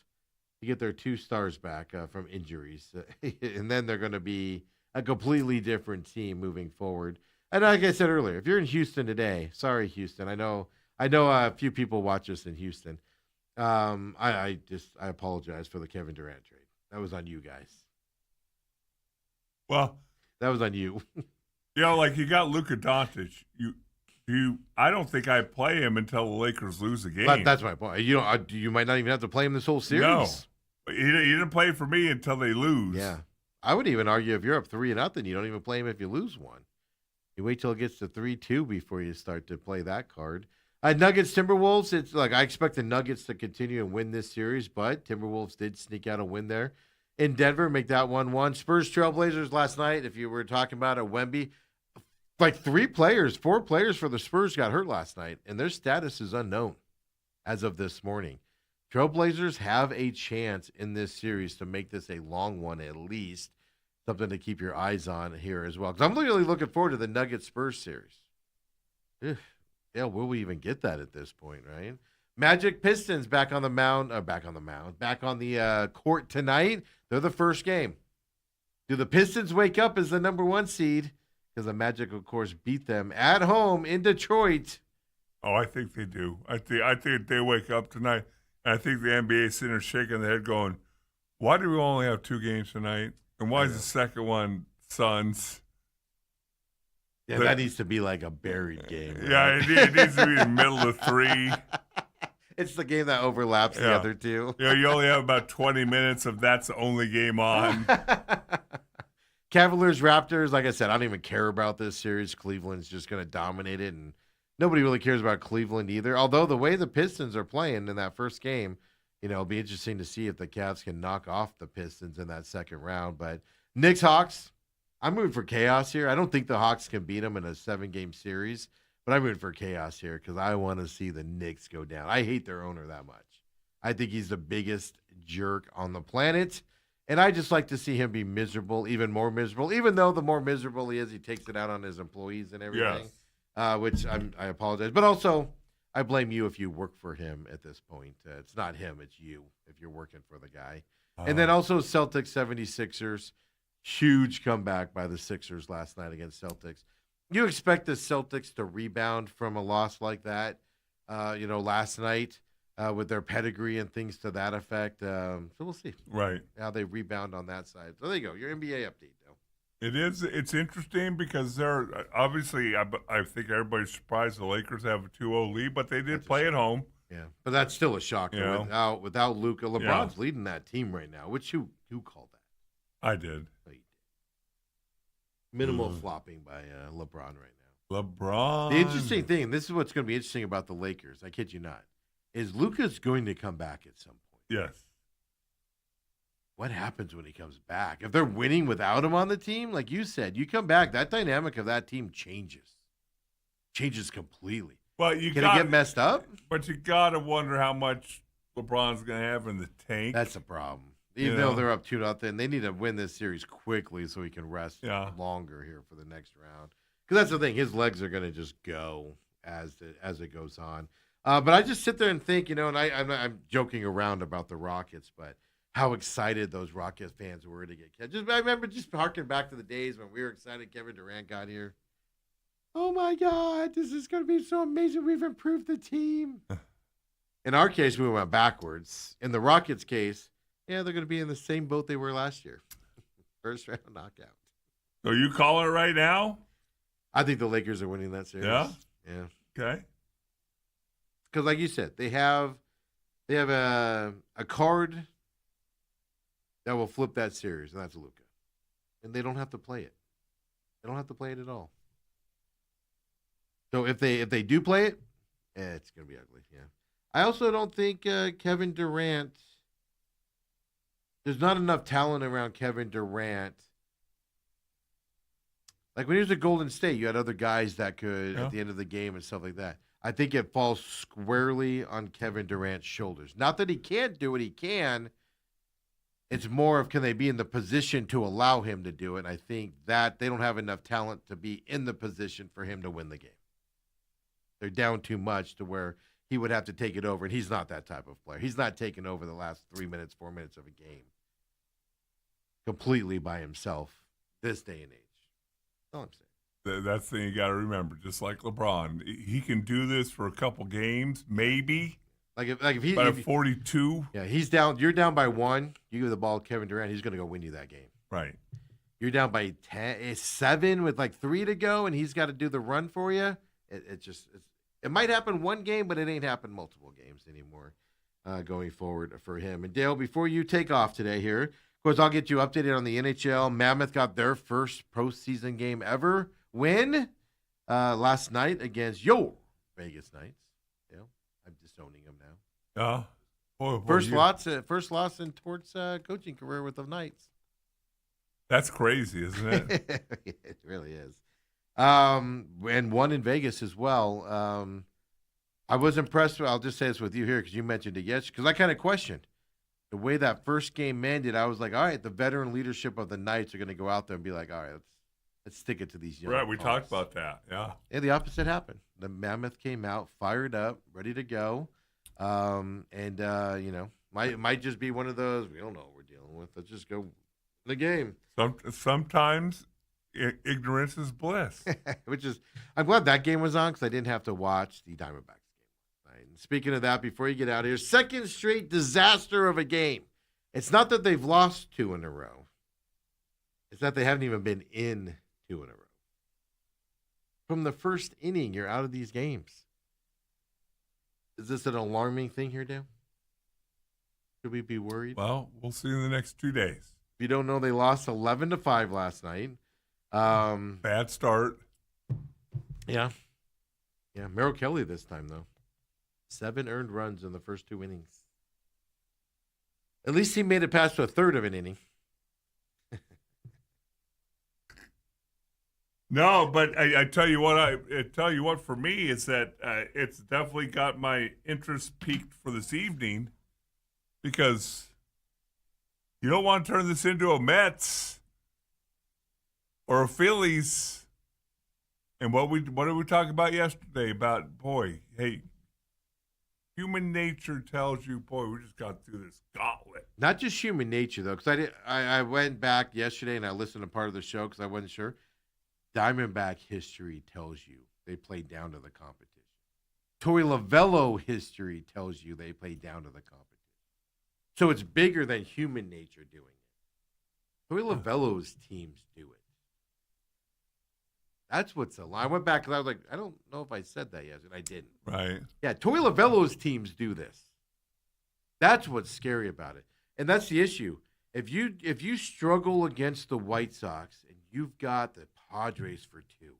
to get their 2 stars back from injuries? And then they're going to be a completely different team moving forward. And like I said earlier, if you're in Houston today, sorry, Houston. I know a few people watch us in Houston. I apologize for the Kevin Durant trade. That was on you guys. Well, that was on you. Like you got Luka Doncic. I don't think I play him until the Lakers lose a game. But that's my point. You might not even have to play him this whole series. No, he didn't play for me until they lose. Yeah, I would even argue if you're up 3-0, you don't even play him if you lose one. You wait till it gets to 3-2 before you start to play that card. Nuggets Timberwolves. It's like I expect the Nuggets to continue and win this series, but Timberwolves did sneak out a win there in Denver, make that 1-1. Spurs Trailblazers last night. If you were talking about at Wemby. Like 4 players for the Spurs got hurt last night, and their status is unknown as of this morning. Trailblazers have a chance in this series to make this a long one at least. Something to keep your eyes on here as well. Because I'm really looking forward to the Nuggets-Spurs series. Yeah, will we even get that at this point, right? Magic Pistons back on the court tonight. They're the first game. Do the Pistons wake up as the number 1 seed? Because the Magic, of course, beat them at home in Detroit. Oh, I think they do. I think they wake up tonight. And I think the NBA center shaking their head going, why do we only have 2 games tonight? And why is the second one Suns? Yeah, that needs to be like a buried game. Right? Yeah, it needs to be in the middle of 3. It's the game that overlaps the other 2. You only have about 20 minutes of that's the only game on. Cavaliers, Raptors, like I said, I don't even care about this series. Cleveland's just going to dominate it, and nobody really cares about Cleveland either. Although the way the Pistons are playing in that first game, it'll be interesting to see if the Cavs can knock off the Pistons in that second round. But Knicks, Hawks, I'm rooting for chaos here. I don't think the Hawks can beat them in a 7-game series, but I'm rooting for chaos here because I want to see the Knicks go down. I hate their owner that much. I think he's the biggest jerk on the planet. And I just like to see him be miserable, even more miserable, even though the more miserable he is, he takes it out on his employees and everything, which I apologize. But also, I blame you if you work for him at this point. It's not him, it's you if you're working for the guy. And then also Celtics 76ers, huge comeback by the Sixers last night against Celtics. You expect the Celtics to rebound from a loss like that, last night. With their pedigree and things to that effect. So we'll see. Right. How they rebound on that side. So there you go. Your NBA update, though. It is. It's interesting because they're obviously, I think everybody's surprised the Lakers have a 2-0 lead, but they did play at home. Yeah. But that's still a shock. Without Luka. LeBron's leading that team right now. Who called that? I did. Oh, you did. Minimal flopping by LeBron right now. LeBron. The interesting thing, and this is what's going to be interesting about the Lakers, I kid you not, is Luka's going to come back at some point. Yes. What happens when he comes back? If they're winning without him on the team, like you said, you come back, that dynamic of that team changes completely. Well, Can it get messed up? But you got to wonder how much LeBron's going to have in the tank. That's a problem. Even though they're up 2-0, they need to win this series quickly so he can rest longer here for the next round. Because that's the thing. His legs are going to just go as it goes on. But I just sit there and think, and I'm joking around about the Rockets, but how excited those Rockets fans were to get Kevin. I remember just harking back to the days when we were excited Kevin Durant got here. Oh, my God, this is going to be so amazing. We've improved the team. In our case, we went backwards. In the Rockets' case, they're going to be in the same boat they were last year. First round knockout. So you calling it right now? I think the Lakers are winning that series. Yeah? Yeah. Okay. Because, like you said, they have a card that will flip that series, and that's Luka. And they don't have to play it. They don't have to play it at all. So if they do play it, it's going to be ugly. Yeah. I also don't think Kevin Durant. There's not enough talent around Kevin Durant. Like when he was at Golden State, you had other guys that could at the end of the game and stuff like that. I think it falls squarely on Kevin Durant's shoulders. Not that he can't do it, he can. It's more of can they be in the position to allow him to do it. And I think that they don't have enough talent to be in the position for him to win the game. They're down too much to where he would have to take it over, and he's not that type of player. He's not taking over the last 3 minutes, 4 minutes of a game completely by himself this day and age. That's all I'm saying. That's the thing you got to remember. Just like LeBron, he can do this for a couple games, maybe. Like if he's at 42, he's down. You're down by 1. You give the ball to Kevin Durant, he's going to go win you that game. Right. you're down by 7 with like 3 to go, and he's got to do the run for you. It might happen one game, but it ain't happened multiple games anymore going forward for him. And Dale, before you take off today here, of course, I'll get you updated on the NHL. Mammoth got their first postseason game ever win last night against Vegas Knights. Dale, I'm disowning them now. First loss in Tort's coaching career with the Knights. That's crazy, isn't it? It really is. And one in Vegas as well. I was impressed. I'll just say this with you here because you mentioned it yesterday. Because I kind of questioned the way that first game ended. I was like, all right, the veteran leadership of the Knights are going to go out there and be like, all right, let's stick it to these young Right, we punks. talked about that. Yeah. And the opposite happened. The Mammoth came out, fired up, ready to go. Might just be one of those, we don't know what we're dealing with. Let's just go the game. Sometimes ignorance is bliss. I'm glad that game was on because I didn't have to watch the Diamondbacks game. Right? And speaking of that, before you get out of here, second straight disaster of a game. It's not that they've lost 2 in a row. It's that they haven't even been in 2 in a row. From the first inning, you're out of these games. Is this an alarming thing here, Dan? Should we be worried? Well, we'll see in the next 2 days. If you don't know, they lost 11-5 last night. Bad start. Yeah. Merrill Kelly this time, though. 7 earned runs in the first 2 innings. At least he made it past to a third of an inning. No, but I tell you what, for me, is that it's definitely got my interest peaked for this evening because you don't want to turn this into a Mets or a Phillies. And what did we talk about yesterday about, human nature tells you, we just got through this gauntlet. Not just human nature, though, because I went back yesterday and I listened to part of the show because I wasn't sure. Diamondback history tells you they played down to the competition. Torey Lovullo history tells you they played down to the competition. So it's bigger than human nature doing it. Torey Lovullo's teams do it. That's what's a lie. I went back because I was like, I don't know if I said that yet, and I didn't. Right. Yeah, Torey Lovullo's teams do this. That's what's scary about it. And that's the issue. If you struggle against the White Sox and you've got the Padres for 2,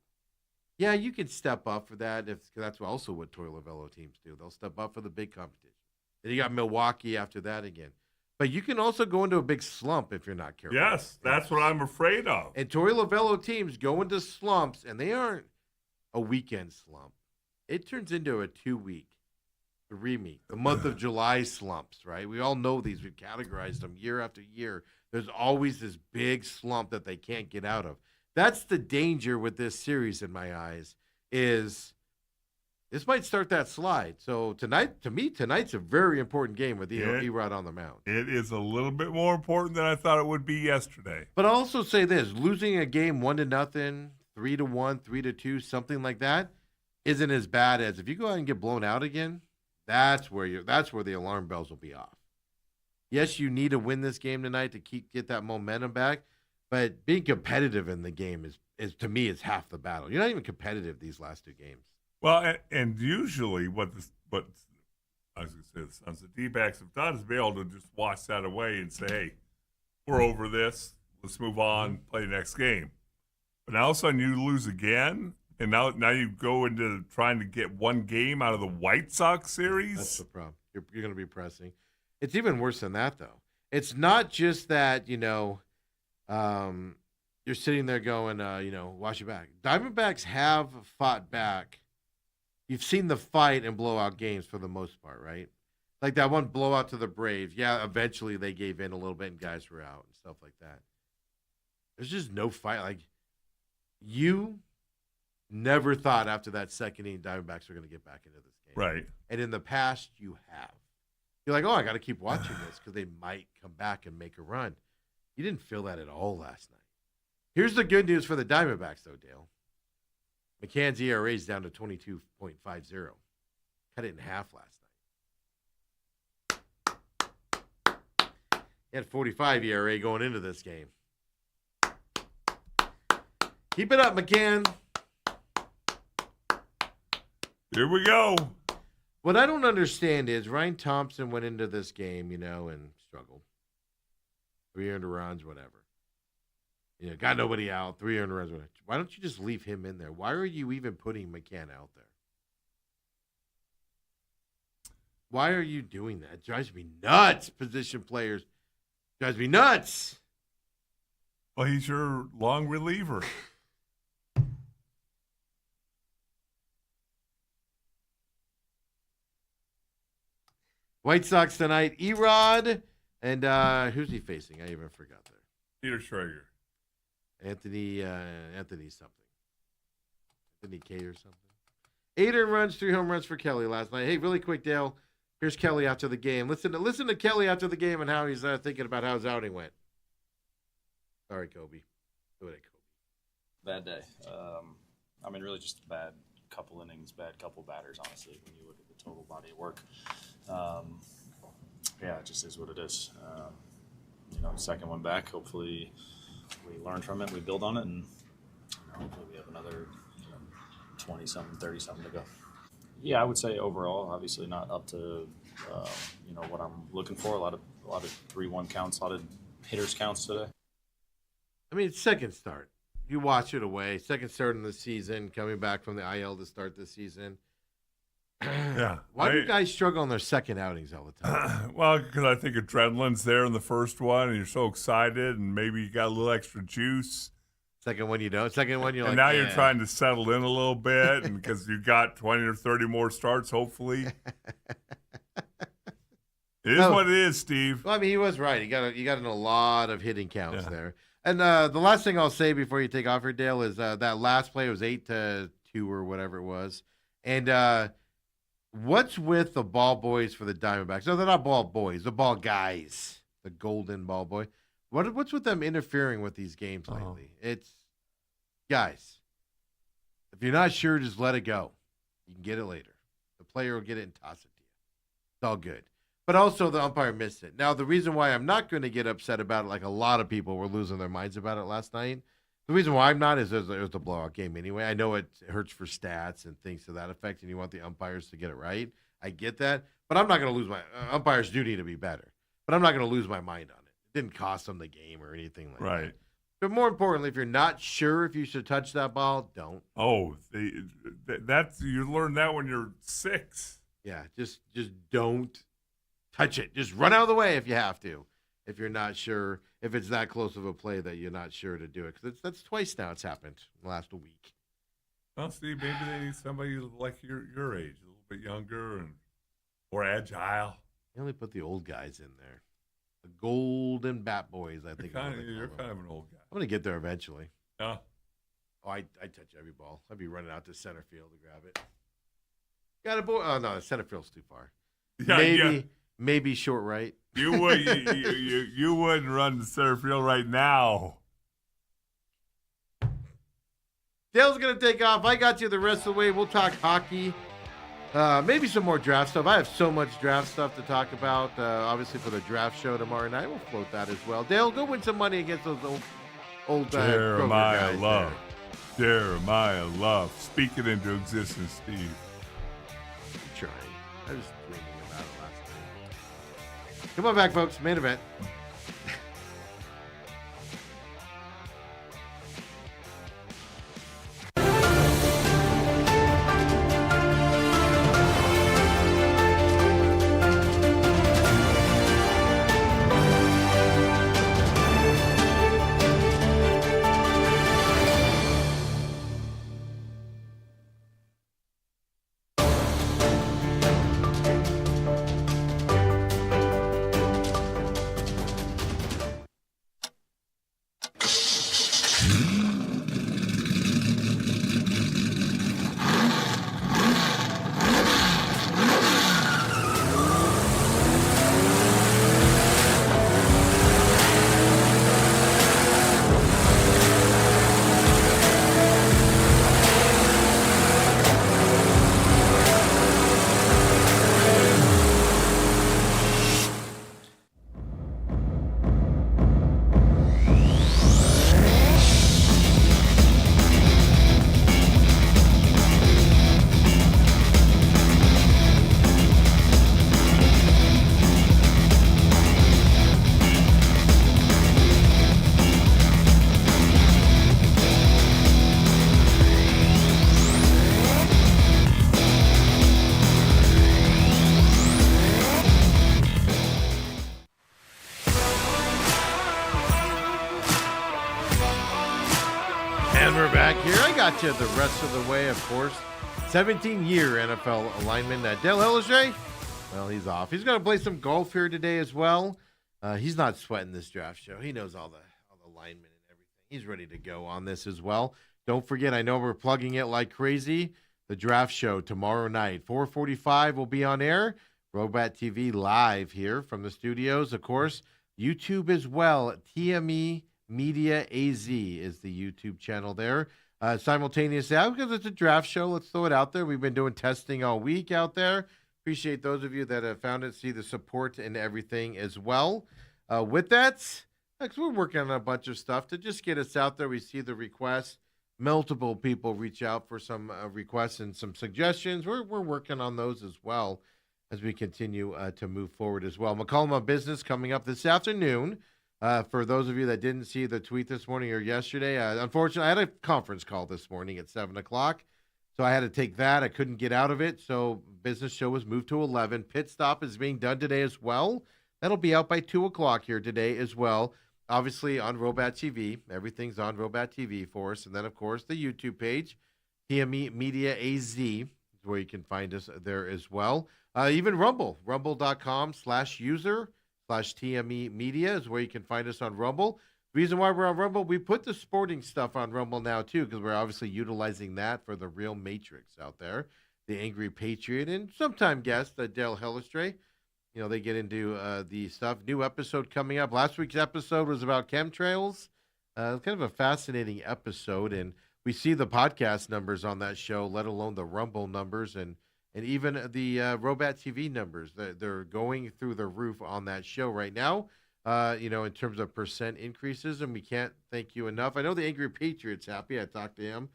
yeah, you can step up for that. Cause that's also what Torey Lovullo teams do. They'll step up for the big competition. Then you got Milwaukee after that again. But you can also go into a big slump if you're not careful. Yes, that's what I'm afraid of. And Torey Lovullo teams go into slumps, and they aren't a weekend slump. It turns into a 2-week, 3-week, the month of July slumps, right? We all know these. We've categorized them year after year. There's always this big slump that they can't get out of. That's the danger with this series, in my eyes, is this might start that slide. So tonight's a very important game with Erod on the mound. It is a little bit more important than I thought it would be yesterday. But I'll also say this, losing a game 1-0, 3-1, 3-2, something like that, isn't as bad as if you go out and get blown out again. That's where the alarm bells will be off. Yes, you need to win this game tonight to get that momentum back, but being competitive in the game is to me is half the battle. You're not even competitive these last 2 games. Well, and usually what I was going to say the Sons of D-backs have done is be able to just wash that away and say, hey, we're over this. Let's move on, play the next game. But now all of a sudden you lose again, and now you go into trying to get one game out of the White Sox series. That's the problem. You're going to be pressing. It's even worse than that, though. It's not just that, you're sitting there going, wash your back. Diamondbacks have fought back. You've seen the fight and blowout games for the most part, right? Like that one blowout to the Braves. Yeah, eventually they gave in a little bit and guys were out and stuff like that. There's just no fight. Like, you never thought after that second inning Diamondbacks were going to get back into this game. Right. And in the past, you have. You're like, I got to keep watching this because they might come back and make a run. You didn't feel that at all last night. Here's the good news for the Diamondbacks, though, Dale. McCann's ERA is down to 22.50. Cut it in half last night. He had 45 ERA going into this game. Keep it up, McCann. Here we go. What I don't understand is Ryan Thompson went into this game, and struggled. 3 earned runs, whatever. Got nobody out, 3 earned runs, whatever. Why don't you just leave him in there? Why are you even putting McCann out there? Why are you doing that? It drives me nuts, position players. Drives me nuts. Well, he's your long reliever. White Sox tonight, Erod, and who's he facing? I even forgot there. Peter Schrager. Anthony something. Anthony K or something. 8 earned runs, 3 home runs for Kelly last night. Hey, really quick, Dale. Here's Kelly after the game. Listen to Kelly after the game and how he's thinking about how his outing went. Sorry, Kobe. Go ahead, Kobe. Bad day. Really just a bad couple innings, bad couple batters, honestly, when you look at the total body of work. It just is what it is. Second one back. Hopefully we learn from it, we build on it, and hopefully we have another 20-something, 30-something to go. Yeah, I would say overall, obviously not up to what I'm looking for. A lot of 3-1 counts, a lot of hitters counts today. It's second start. You watch it away. Second start in the season, coming back from the IL to start the season. Yeah. Why do guys struggle on their second outings all the time? Well, because I think adrenaline's there in the first one, and you're so excited, and maybe you got a little extra juice. Second one you don't. Second one you're and like, now you're trying to settle in a little bit, and because you got 20 or 30 more starts, hopefully. It is what it is, Steve. Well, he was right. You got in a lot of hitting counts there. And the last thing I'll say before you take off here, Dale, is that last play was 8-2 or whatever it was. And what's with the ball boys for the Diamondbacks? No, they're not ball boys. The ball guys. The golden ball boy. What's with them interfering with these games lately? It's, guys, if you're not sure, just let it go. You can get it later. The player will get it and toss it to you. It's all good. But also the umpire missed it. Now, the reason why I'm not going to get upset about it, like a lot of people were losing their minds about it last night, the reason why I'm not is it was a blowout game anyway. I know it hurts for stats and things to that effect, and you want the umpires to get it right. I get that. But I'm not going to lose my umpires do need to be better. But I'm not going to lose my mind on it. It didn't cost them the game or anything like that. Right. But more importantly, if you're not sure if you should touch that ball, don't. Oh, that's you learn that when you're 6. Yeah, just don't touch it. Just run out of the way if you have to. If you're not sure, if it's that close of a play that you're not sure to do it. Because that's twice now it's happened in the last week. Well, Steve, maybe they need somebody like your age, a little bit younger and more agile. They only put the old guys in there. The golden bat boys, I think. You're kind of an old guy. I'm going to get there eventually. Yeah. Oh, I touch every ball. I'd be running out to center field to grab it. Got a boy. Oh, no, center field's too far. Yeah, Maybe short right. You wouldn't run to center field right now. Dale's going to take off. I got you the rest of the way. We'll talk hockey. Maybe some more draft stuff. I have so much draft stuff to talk about. Obviously, for the draft show tomorrow night, we'll float that as well. Dale, go win some money against those old Jeremiah guys Love. Jeremiah Love. Speak it into existence, Steve. I'm trying. I was dreaming about it last night. Come on back, folks. Main event. got you the rest of the way, of course. 17-year NFL lineman Dale Hellestrae. Well, he's off. He's going to play some golf here today as well. He's not sweating this draft show. He knows all the linemen and everything. He's ready to go on this as well. Don't forget, I know we're plugging it like crazy. The draft show tomorrow night, 4:45 will be on air. Robat TV live here from the studios, of course. YouTube as well. TME Media AZ is the YouTube channel there. Simultaneously, because it's a draft show, let's throw it out there. We've been doing testing all week out there. Appreciate those of you that have found it, see the support and everything as well. With that, we're working on a bunch of stuff to just get us out there. We see the requests. Multiple people reach out for some requests and some suggestions. We're working on those as well as we continue to move forward as well. McCollum on Business coming up this afternoon. For those of you that didn't see the tweet this morning or yesterday, unfortunately, I had a conference call this morning at 7 o'clock, so I had to take that. I couldn't get out of it, so business show was moved to 11. Pit stop is being done today as well. That'll be out by 2 o'clock here today as well. Obviously on Robat TV. Everything's on Robat TV for us. And then, of course, the YouTube page, TME Media AZ, is where you can find us there as well. Even Rumble, rumble.com/user/TME Media is where you can find us on Rumble. The reason why we're on Rumble, we put the sporting stuff on Rumble now, too, because we're obviously utilizing that for the real Matrix out there, the Angry Patriot, and sometime guest, Dale Hellestrae. You know, they get into the stuff. New episode coming up. Last week's episode was about chemtrails. Kind of a fascinating episode, and we see the podcast numbers on that show, let alone the Rumble numbers and even the Robat TV numbers. They're going through the roof on that show right now, in terms of percent increases, and we can't thank you enough. I know the Angry Patriot's happy. I talked to him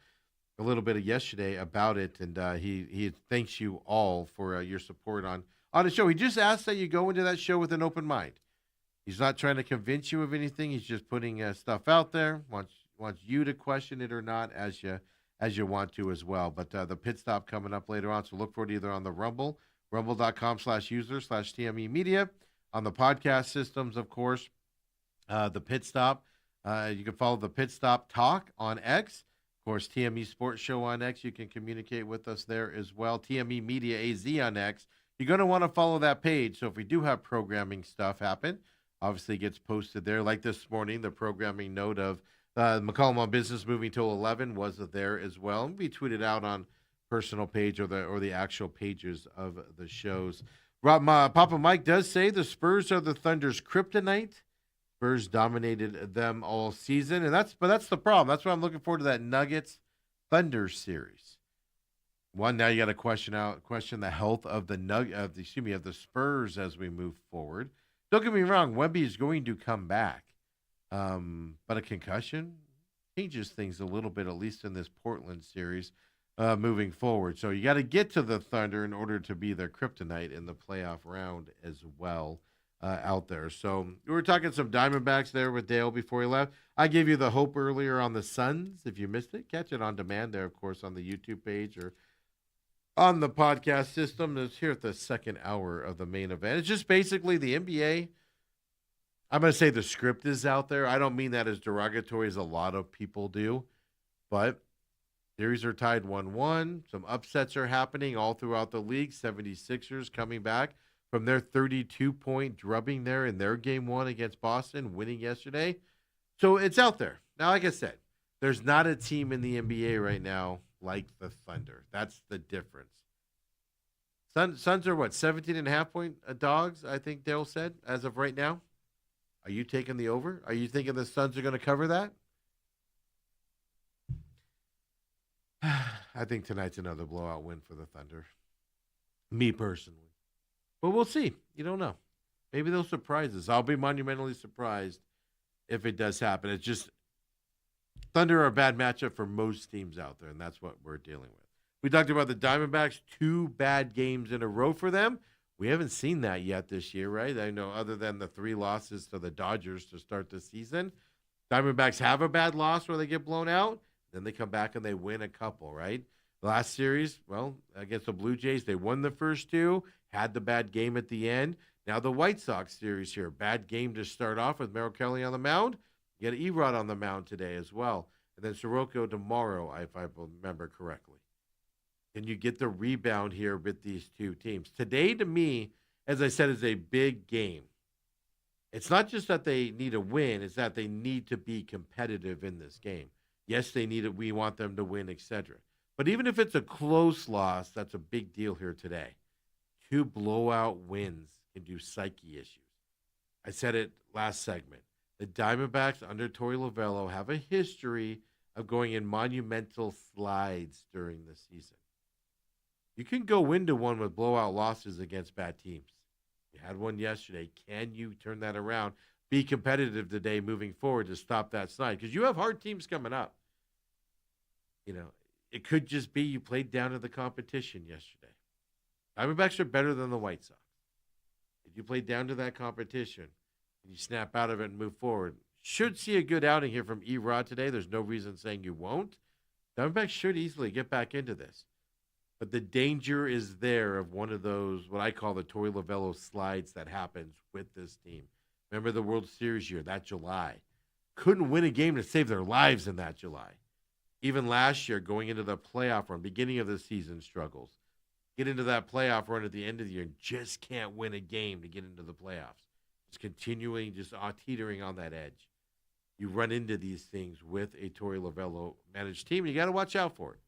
a little bit yesterday about it, and he thanks you all for your support on the show. He just asks that you go into that show with an open mind. He's not trying to convince you of anything. He's just putting stuff out there. Wants you to question it or not as you want to as well. But the pit stop coming up later on, so look for it either on the Rumble, rumble.com/user/TME Media, on the podcast systems, of course. The pit stop. You can follow the pit stop talk on X. Of course, TME Sports Show on X. You can communicate with us there as well. TME Media AZ on X. You're going to want to follow that page. So if we do have programming stuff happen, obviously it gets posted there. Like this morning, the programming note of McCollum on Business moving till 11 was there as well. And we tweeted out on personal page or the actual pages of the shows. Papa Mike does say the Spurs are the Thunder's kryptonite. Spurs dominated them all season, and that's the problem. That's why I'm looking forward to that Nuggets Thunder series. One, now you got to question the health of the Spurs as we move forward. Don't get me wrong, Wemby is going to come back, but a concussion changes things a little bit, at least in this Portland series moving forward. So you got to get to the Thunder in order to be their kryptonite in the playoff round as well out there. So we were talking some Diamondbacks there with Dale before he left. I gave you the hope earlier on the Suns. If you missed it, catch it on demand there, of course, on the YouTube page or on the podcast system. It's here at the second hour of the main event. It's just basically the NBA. I'm going to say the script is out there. I don't mean that as derogatory as a lot of people do, but series are tied 1-1. Some upsets are happening all throughout the league. 76ers coming back from their 32-point drubbing there in their game one against Boston, winning yesterday. So it's out there. Now, like I said, there's not a team in the NBA right now like the Thunder. That's the difference. Suns are what, 17.5-point dogs, I think Dale said, as of right now? Are you taking the over? Are you thinking the Suns are going to cover that? I think tonight's another blowout win for the Thunder. Me personally. But we'll see. You don't know. Maybe they'll surprise us. I'll be monumentally surprised if it does happen. It's just Thunder are a bad matchup for most teams out there, and that's what we're dealing with. We talked about the Diamondbacks, 2 bad games in a row for them. We haven't seen that yet this year, right? I know other than the 3 losses to the Dodgers to start the season. Diamondbacks have a bad loss where they get blown out. Then they come back and they win a couple, right? The last series, well, against the Blue Jays, they won the first 2, had the bad game at the end. Now the White Sox series here, bad game to start off with Merrill Kelly on the mound. You got Erod on the mound today as well. and then Soroka tomorrow, if I remember correctly. Can you get the rebound here with these two teams? Today, to me, as I said, is a big game. It's not just that they need a win, it's that they need to be competitive in this game. Yes, they need it. We want them to win, etc. But even if it's a close loss, that's a big deal here today. 2 blowout wins can do psyche issues. I said it last segment. The Diamondbacks under Torey Lovullo have a history of going in monumental slides during the season. You can go into one with blowout losses against bad teams. You had one yesterday. Can you turn that around? Be competitive today moving forward to stop that slide? Because you have hard teams coming up. You know, it could just be you played down to the competition yesterday. Diamondbacks are better than the White Sox. If you play down to that competition and you snap out of it and move forward, should see a good outing here from E-Rod today. There's no reason saying you won't. Diamondbacks should easily get back into this. But the danger is there of one of those, what I call the Torey Lovullo slides that happens with this team. Remember the World Series year, that July. Couldn't win a game to save their lives in that July. Even last year, going into the playoff run, beginning of the season struggles. Get into that playoff run at the end of the year and just can't win a game to get into the playoffs. Just continuing, just teetering on that edge. You run into these things with a Torey Lovullo managed team, and you got to watch out for it.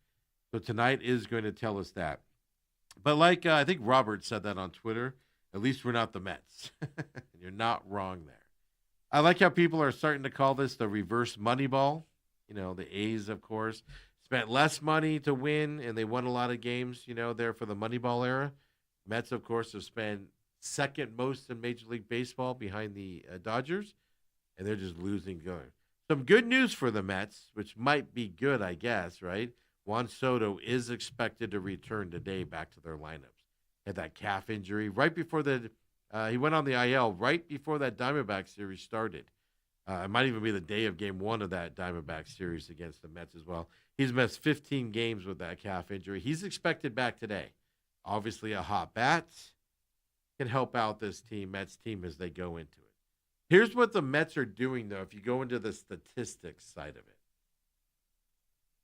So tonight is going to tell us that. But like I think Robert said that on Twitter, at least we're not the Mets. You're not wrong there. I like how people are starting to call this the reverse money ball. You know, the A's, of course, spent less money to win, and they won a lot of games, you know, there for the Moneyball era. Mets, of course, have spent second most in Major League Baseball behind the Dodgers, and they're just losing going. Some good news for the Mets, which might be good, I guess, right? Juan Soto is expected to return today back to their lineups. Had that calf injury right before he went on the IL right before that Diamondback series started. It might even be the day of Game 1 of that Diamondback series against the Mets as well. He's missed 15 games with that calf injury. He's expected back today. Obviously, a hot bat can help out this Mets team as they go into it. Here's what the Mets are doing, though, if you go into the statistics side of it.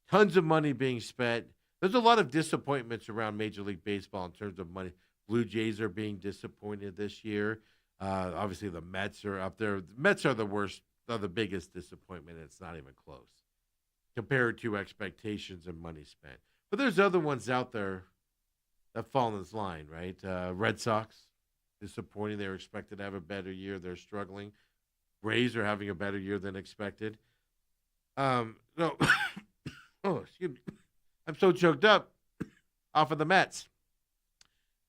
Tons of money being spent. There's a lot of disappointments around Major League Baseball in terms of money. Blue Jays are being disappointed this year. Obviously, the Mets are up there. The Mets are the worst, are the biggest disappointment. It's not even close compared to expectations and money spent. But there's other ones out there that fall in this line, right? Red Sox, disappointing. They were expected to have a better year. They're struggling. Rays are having a better year than expected. Oh, excuse me. I'm so choked up off of the Mets.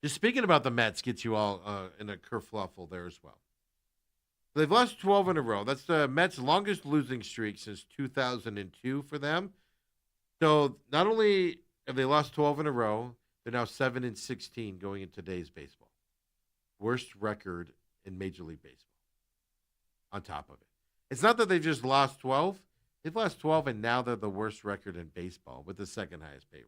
Just speaking about the Mets gets you all in a kerfluffle there as well. They've lost 12 in a row. That's the Mets' longest losing streak since 2002 for them. So not only have they lost 12 in a row, they're now 7-16 going into today's baseball. Worst record in Major League Baseball. On top of it. It's not that they've just lost 12. They've lost 12, and now they're the worst record in baseball with the second highest payroll.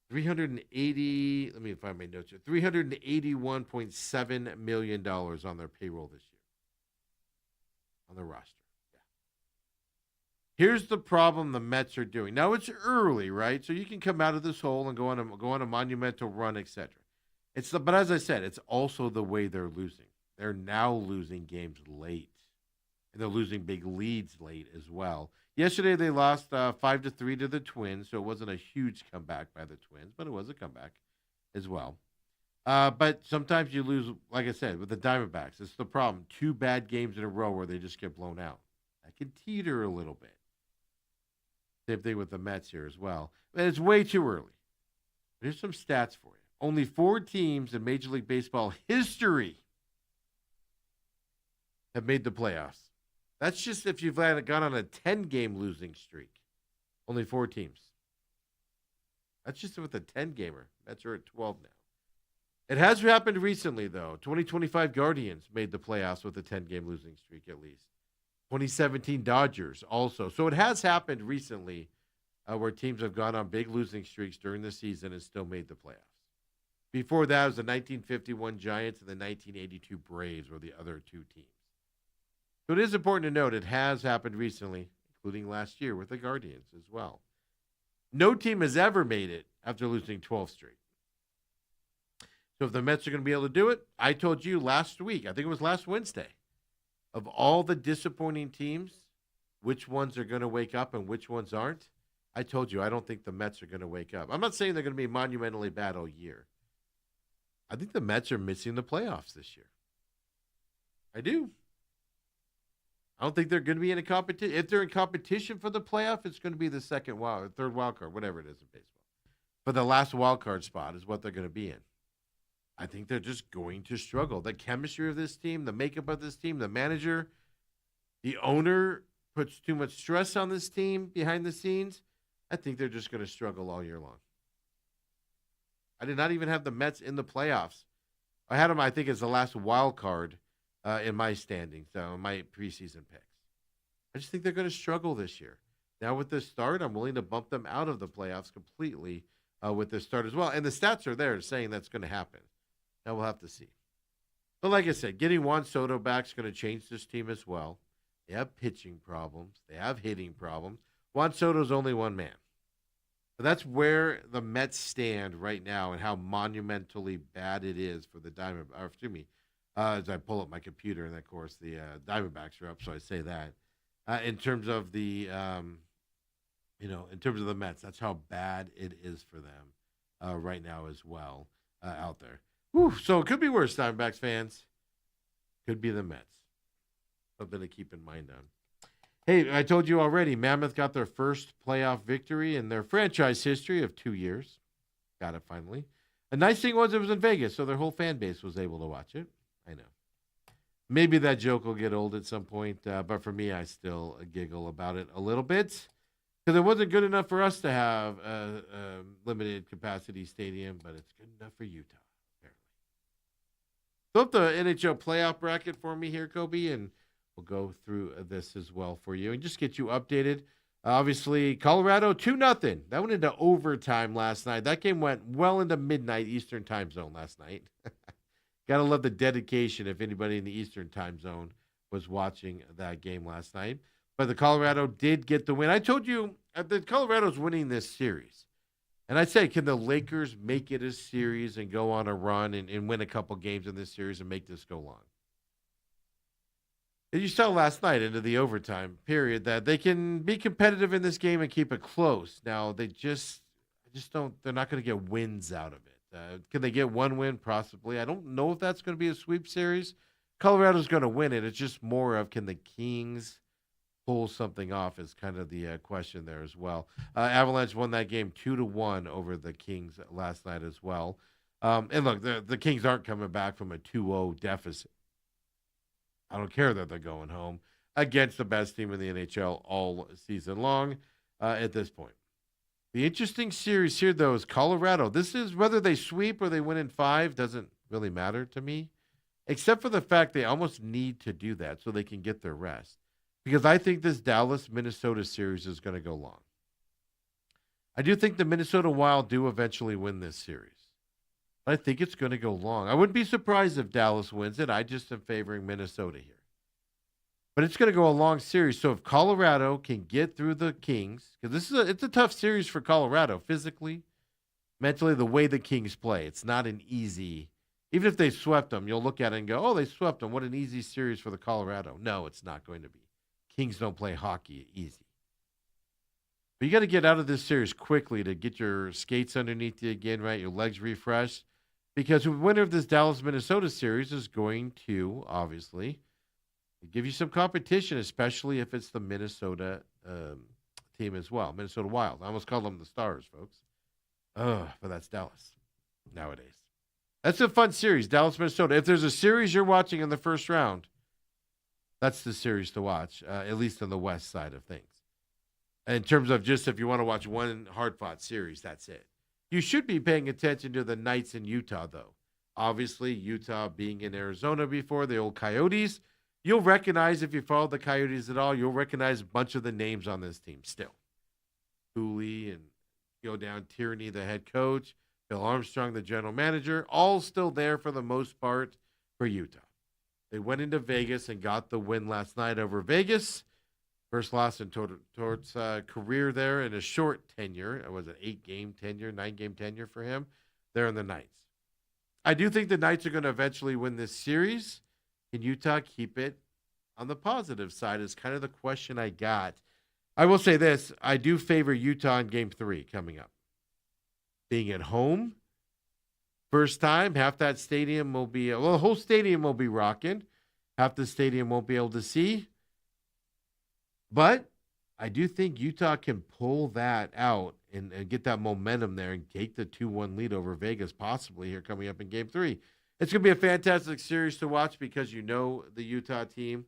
Yeah. 380, let me find my notes here. $381.7 million on their payroll this year. On their roster. Yeah. Here's the problem the Mets are doing. Now, it's early, right? So you can come out of this hole and go on a monumental run, etc. But as I said, it's also the way they're losing. They're now losing games late. And they're losing big leads late as well. Yesterday, they lost 5-3 to the Twins, so it wasn't a huge comeback by the Twins, but it was a comeback as well. But sometimes you lose, like I said, with the Diamondbacks. It's the problem. 2 bad games in a row where they just get blown out. That can teeter a little bit. Same thing with the Mets here as well. But it's way too early. Here's some stats for you. Only 4 teams in Major League Baseball history have made the playoffs. That's just if you've gone on a 10-game losing streak. Only 4 teams. That's just with a 10-gamer. Mets are at 12 now. It has happened recently, though. 2025 Guardians made the playoffs with a 10-game losing streak at least. 2017 Dodgers also. So it has happened recently where teams have gone on big losing streaks during the season and still made the playoffs. Before that, it was the 1951 Giants and the 1982 Braves were the other 2 teams. So it is important to note it has happened recently, including last year with the Guardians as well. No team has ever made it after losing 12 straight. So if the Mets are going to be able to do it, I told you last week, I think it was last Wednesday, of all the disappointing teams, which ones are going to wake up and which ones aren't. I told you I don't think the Mets are going to wake up. I'm not saying they're going to be monumentally bad all year. I think the Mets are missing the playoffs this year. I do. I don't think they're going to be in a competition. If they're in competition for the playoff, it's going to be the second wild or third wild card, whatever it is in baseball. But the last wild card spot is what they're going to be in. I think they're just going to struggle. The chemistry of this team, the makeup of this team, the manager, the owner puts too much stress on this team behind the scenes. I think they're just going to struggle all year long. I did not even have the Mets in the playoffs. I had them, I think, as the last wild card in my standings, my preseason picks. I just think they're going to struggle this year. Now with this start, I'm willing to bump them out of the playoffs completely with this start as well. And the stats are there saying that's going to happen. Now we'll have to see. But like I said, getting Juan Soto back is going to change this team as well. They have pitching problems. They have hitting problems. Juan Soto's only one man. But that's where the Mets stand right now and how monumentally bad it is for the as I pull up my computer, and of course the Diamondbacks are up, so I say that. In terms of the, in terms of the Mets, that's how bad it is for them right now as well out there. Whew, so it could be worse, Diamondbacks fans. Could be the Mets. Something to keep in mind on. Hey, I told you already, Mammoth got their first playoff victory in their franchise history of 2 years. Got it finally. The nice thing was it was in Vegas, so their whole fan base was able to watch it. I know. Maybe that joke will get old at some point, but for me, I still giggle about it a little bit because it wasn't good enough for us to have a limited capacity stadium, but it's good enough for Utah. Flip the NHL playoff bracket for me here, Kobe, and we'll go through this as well for you and just get you updated. Obviously, Colorado 2-0. That went into overtime last night. That game went well into midnight Eastern time zone last night. Got to love the dedication if anybody in the Eastern time zone was watching that game last night. But the Colorado did get the win. I told you that Colorado's winning this series. And I say, can the Lakers make it a series and go on a run and win a couple games in this series and make this go long? And you saw last night into the overtime period that they can be competitive in this game and keep it close. Now, they just don't, they're not going to get wins out of it. Can they get one win? Possibly. I don't know if that's going to be a sweep series. Colorado's going to win it. It's just more of can the Kings pull something off is kind of the question there as well. Avalanche won that game 2-1 over the Kings last night as well. And look, the Kings aren't coming back from a 2-0 deficit. I don't care that they're going home against the best team in the NHL all season long at this point. The interesting series here, though, is Colorado. This is whether they sweep or they win in 5 doesn't really matter to me, except for the fact they almost need to do that so they can get their rest. Because I think this Dallas-Minnesota series is going to go long. I do think the Minnesota Wild do eventually win this series. But I think it's going to go long. I wouldn't be surprised if Dallas wins it. I just am favoring Minnesota here. But it's going to go a long series. So if Colorado can get through the Kings, because it's a tough series for Colorado physically, mentally, the way the Kings play. It's not an easy, even if they swept them, you'll look at it and go, oh, they swept them. What an easy series for the Colorado. No, it's not going to be. Kings don't play hockey easy. But you got to get out of this series quickly to get your skates underneath you again, right? Your legs refreshed. Because the winner of this Dallas-Minnesota series is going to, obviously, give you some competition, especially if it's the Minnesota team as well. Minnesota Wild. I almost call them the Stars, folks. But that's Dallas nowadays. That's a fun series, Dallas-Minnesota. If there's a series you're watching in the first round, that's the series to watch, at least on the west side of things. In terms of just if you want to watch one hard-fought series, that's it. You should be paying attention to the Knights in Utah, though. Obviously, Utah being in Arizona before, the old Coyotes. You'll recognize, if you follow the Coyotes at all, you'll recognize a bunch of the names on this team still. Cooley and go down Tierney, the head coach, Bill Armstrong, the general manager, all still there for the most part for Utah. They went into Vegas and got the win last night over Vegas. First loss in Tort's career there in a short tenure. It was an 8-game tenure, 9-game tenure for him. They're in the Knights. I do think the Knights are going to eventually win this series. Can Utah keep it on the positive side is kind of the question I got. I will say this. I do favor Utah in Game 3 coming up. Being at home, first time, half that stadium will be, the whole stadium will be rocking. Half the stadium won't be able to see. But I do think Utah can pull that out and get that momentum there and take the 2-1 lead over Vegas possibly here coming up in Game 3. It's going to be a fantastic series to watch because you know the Utah team.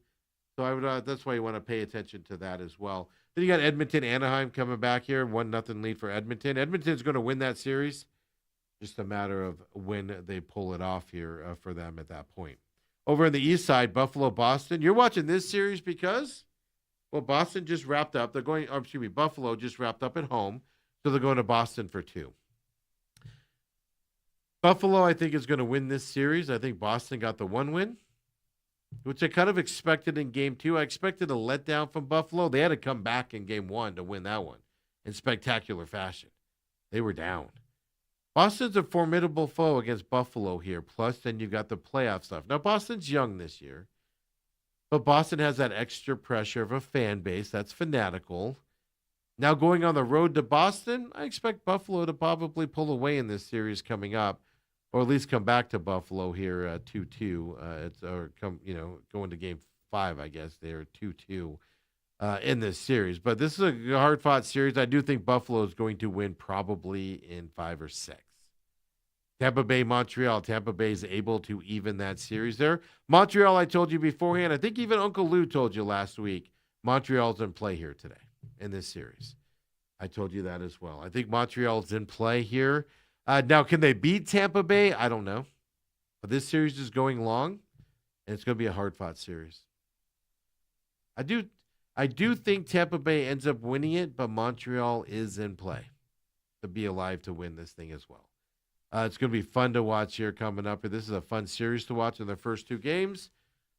So I would that's why you want to pay attention to that as well. Then you got Edmonton, Anaheim coming back here. 1-0 lead for Edmonton. Edmonton's going to win that series. Just a matter of when they pull it off here for them at that point. Over on the east side, Buffalo, Boston. You're watching this series because, well, Boston just wrapped up. Buffalo just wrapped up at home. So they're going to Boston for 2. Buffalo, I think, is going to win this series. I think Boston got the 1 win, which I kind of expected in Game 2. I expected a letdown from Buffalo. They had to come back in Game 1 to win that one in spectacular fashion. They were down. Boston's a formidable foe against Buffalo here. Plus, then you got the playoff stuff. Now, Boston's young this year, but Boston has that extra pressure of a fan base that's fanatical. Now, going on the road to Boston, I expect Buffalo to probably pull away in this series coming up, or at least come back to Buffalo here 2-2. Going to Game 5, I guess. They're 2-2 in this series. But this is a hard-fought series. I do think Buffalo is going to win probably in 5 or 6. Tampa Bay, Montreal. Tampa Bay is able to even that series there. Montreal, I told you beforehand. I think even Uncle Lou told you last week. Montreal's in play here today in this series. I told you that as well. I think Montreal's in play here. Now, can they beat Tampa Bay? I don't know. But this series is going long, and it's going to be a hard-fought series. I do think Tampa Bay ends up winning it, but Montreal is in play to be alive to win this thing as well. It's going to be fun to watch here coming up. This is a fun series to watch in the first 2 games.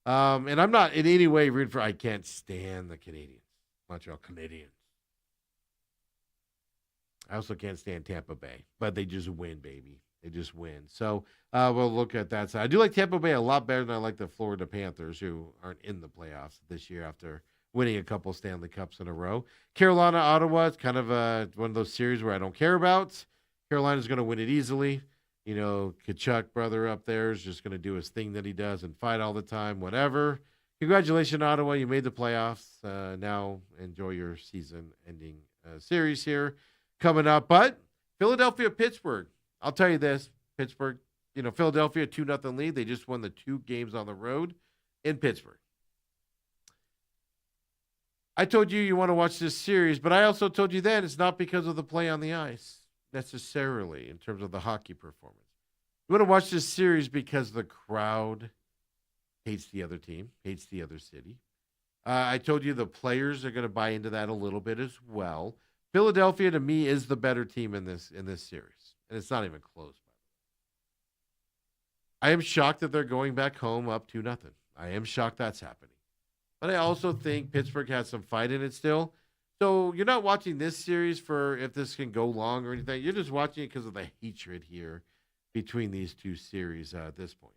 And I'm not in any way rooting for, I can't stand the Canadians, Montreal Canadiens. I also can't stand Tampa Bay, but they just win, baby. They just win. So we'll look at that side. I do like Tampa Bay a lot better than I like the Florida Panthers, who aren't in the playoffs this year after winning a couple Stanley Cups in a row. Carolina, Ottawa, it's kind of one of those series where I don't care about. Carolina's going to win it easily. You know, Kachuk, brother up there, is just going to do his thing that he does and fight all the time, whatever. Congratulations, Ottawa. You made the playoffs. Now enjoy your season-ending series here coming up. But Philadelphia, Pittsburgh. I'll tell you this, Pittsburgh, Philadelphia 2-0 lead. They just won the 2 games on the road in Pittsburgh. I told you want to watch this series, but I also told you then it's not because of the play on the ice necessarily in terms of the hockey performance. You want to watch this series because the crowd hates the other team, hates the other city. I told you the players are going to buy into that a little bit as well. Philadelphia, to me, is the better team in this series, and it's not even close. I am shocked that they're going back home up 2-0. I am shocked that's happening. But I also think Pittsburgh has some fight in it still. So you're not watching this series for if this can go long or anything. You're just watching it because of the hatred here between these 2 series at this point.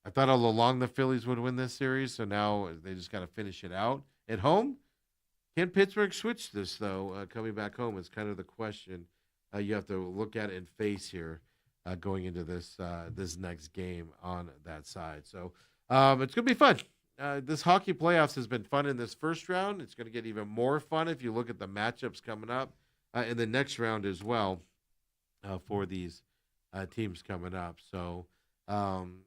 I thought all along the Phillies would win this series, so now they just got to finish it out at home. Can Pittsburgh switch this, though, coming back home is kind of the question you have to look at and face here going into this next game on that side. So it's going to be fun. This hockey playoffs has been fun in this first round. It's going to get even more fun if you look at the matchups coming up in the next round as well for these teams coming up. So I'm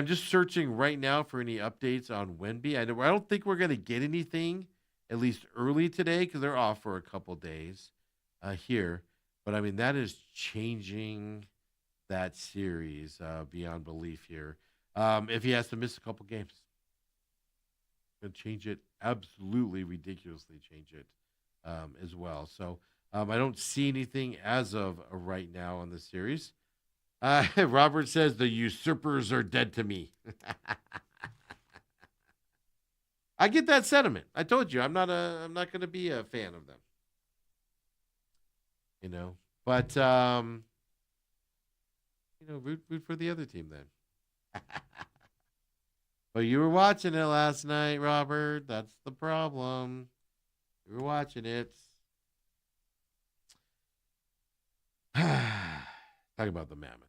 just searching right now for any updates on Wemby. I don't think we're going to get anything at least early today because they're off for a couple days here. But, I mean, that is changing that series beyond belief here. If he has to miss a couple games, going to change it, absolutely ridiculously change it as well. So I don't see anything as of right now on the series. Robert says the usurpers are dead to me. I get that sentiment. I told you I'm not going to be a fan of them. But root for the other team then. But you were watching it last night, Robert. That's the problem. You were watching it. Talk about the Mammoth.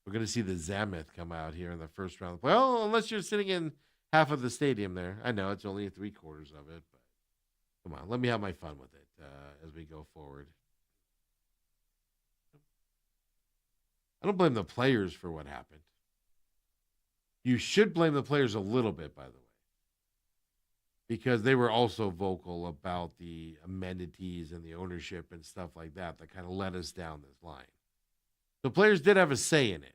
We're going to see the Zamoth come out here in the first round. Well, unless you're sitting in half of the stadium there. I know it's only 3/4 of it, but come on, let me have my fun with it as we go forward. I don't blame the players for what happened. You should blame the players a little bit, by the way, because they were also vocal about the amenities and the ownership and stuff like that kind of led us down this line. The players did have a say in it,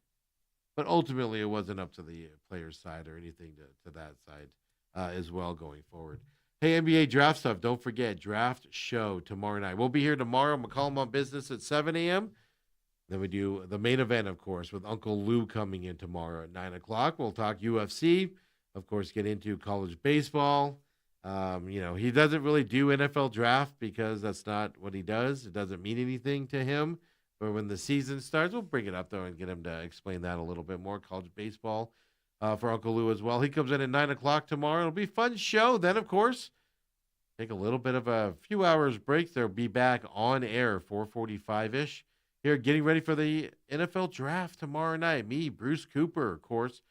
but ultimately it wasn't up to the players' side or anything to that side as well going forward. Hey, NBA draft stuff, don't forget, draft show tomorrow night. We'll be here tomorrow, McCollum on Business at 7 a.m., Then we do the main event, of course, with Uncle Lou coming in tomorrow at 9 o'clock. We'll talk UFC, of course, get into college baseball. He doesn't really do NFL draft because that's not what he does. It doesn't mean anything to him. But when the season starts, we'll bring it up, though, and get him to explain that a little bit more. College baseball for Uncle Lou as well. He comes in at 9 o'clock tomorrow. It'll be a fun show. Then, of course, take a little bit of a few hours break. They'll be back on air 4:45-ish. Here, getting ready for the NFL draft tomorrow night. Me, Bruce Cooper, of course,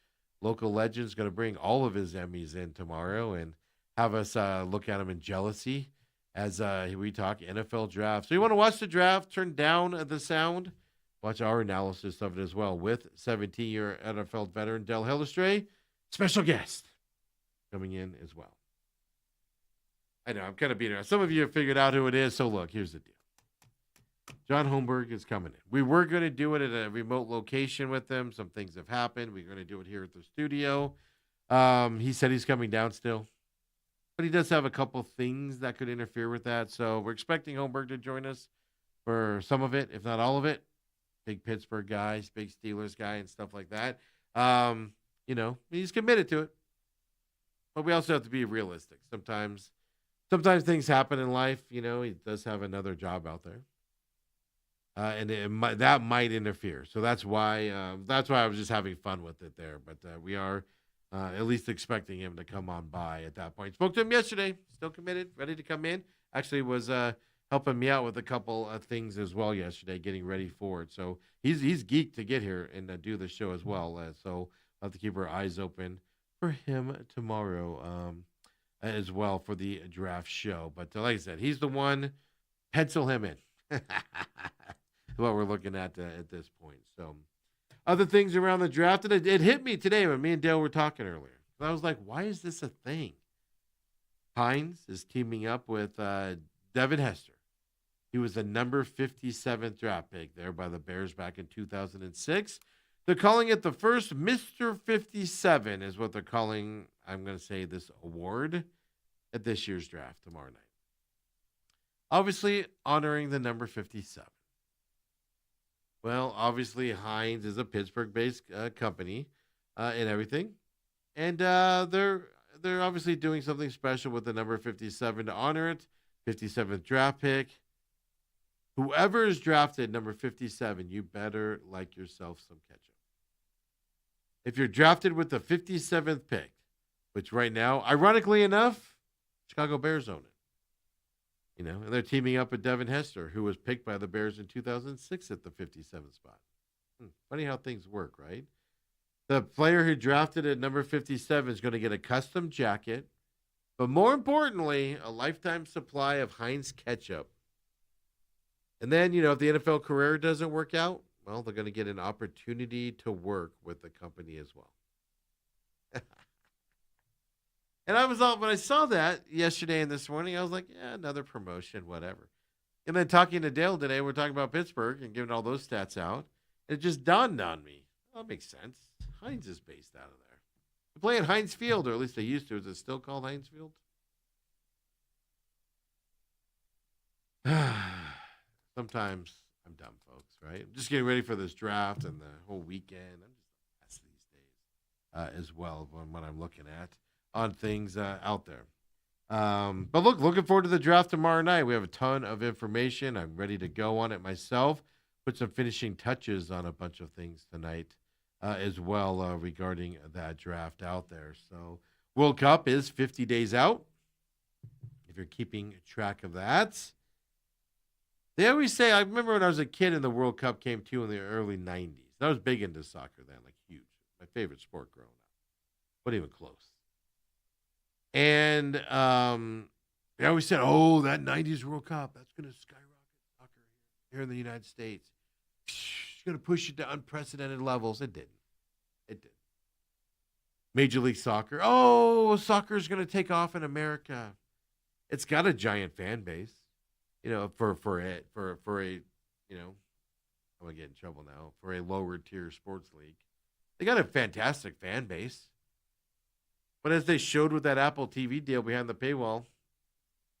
local legend, is going to bring all of his Emmys in tomorrow and have us look at them in jealousy as we talk NFL draft. So you want to watch the draft, turn down the sound, watch our analysis of it as well with 17-year NFL veteran Del Hellestrae, special guest coming in as well. I know, I'm kind of beating around. Some of you have figured out who it is, so look, here's the deal. John Holmberg is coming in. We were going to do it at a remote location with him. Some things have happened. We're going to do it here at the studio. He said he's coming down still, but he does have a couple things that could interfere with that. So we're expecting Holmberg to join us for some of it, if not all of it. Big Pittsburgh guy, big Steelers guy, and stuff like that. He's committed to it, but we also have to be realistic. Sometimes things happen in life. He does have another job out there. And that might interfere. So that's why I was just having fun with it there. But we are at least expecting him to come on by at that point. Spoke to him yesterday. Still committed, ready to come in. Actually was helping me out with a couple of things as well yesterday, getting ready for it. So he's geeked to get here and do the show as well. So we'll have to keep our eyes open for him tomorrow as well for the draft show. But like I said, he's the one. Pencil him in. What we're looking at this point. So other things around the draft, and it hit me today when me and Dale were talking earlier. I was like, why is this a thing? Hines is teaming up with Devin Hester. He was the number 57th draft pick there by the Bears back in 2006. They're calling it the first Mr. 57 is what they're calling, I'm going to say, this award at this year's draft tomorrow night. Obviously honoring the number 57. Well, obviously, Heinz is a Pittsburgh-based company and everything. And they're obviously doing something special with the number 57 to honor it. 57th draft pick. Whoever is drafted number 57, you better like yourself some ketchup. If you're drafted with the 57th pick, which right now, ironically enough, Chicago Bears own it. And they're teaming up with Devin Hester, who was picked by the Bears in 2006 at the 57th spot. Funny how things work, right? The player who drafted at number 57 is going to get a custom jacket, but more importantly, a lifetime supply of Heinz ketchup. And then, if the NFL career doesn't work out, well, they're going to get an opportunity to work with the company as well. And when I saw that yesterday and this morning, I was like, yeah, another promotion, whatever. And then talking to Dale today, we're talking about Pittsburgh and giving all those stats out. And it just dawned on me. Well, that makes sense. Heinz is based out of there. They play at Heinz Field, or at least they used to. Is it still called Heinz Field? Sometimes I'm done, folks. Right? I'm just getting ready for this draft and the whole weekend. I'm just a mess these days as well on what I'm looking at on things out there. But looking forward to the draft tomorrow night. We have a ton of information. I'm ready to go on it myself. Put some finishing touches on a bunch of things tonight as well regarding that draft out there. So World Cup is 50 days out. If you're keeping track of that. They always say, I remember when I was a kid and the World Cup came too in the early 90s. I was big into soccer then, like huge. My favorite sport growing up. But even close. And they always said, oh, that 90s World Cup, that's going to skyrocket soccer here in the United States. It's going to push it to unprecedented levels. It didn't. It didn't. Major League Soccer. Oh, soccer is going to take off in America. It's got a giant fan base. You know, for a, you know, I'm going to get in trouble now, for a lower tier sports league. They got a fantastic fan base. But as they showed with that Apple TV deal behind the paywall,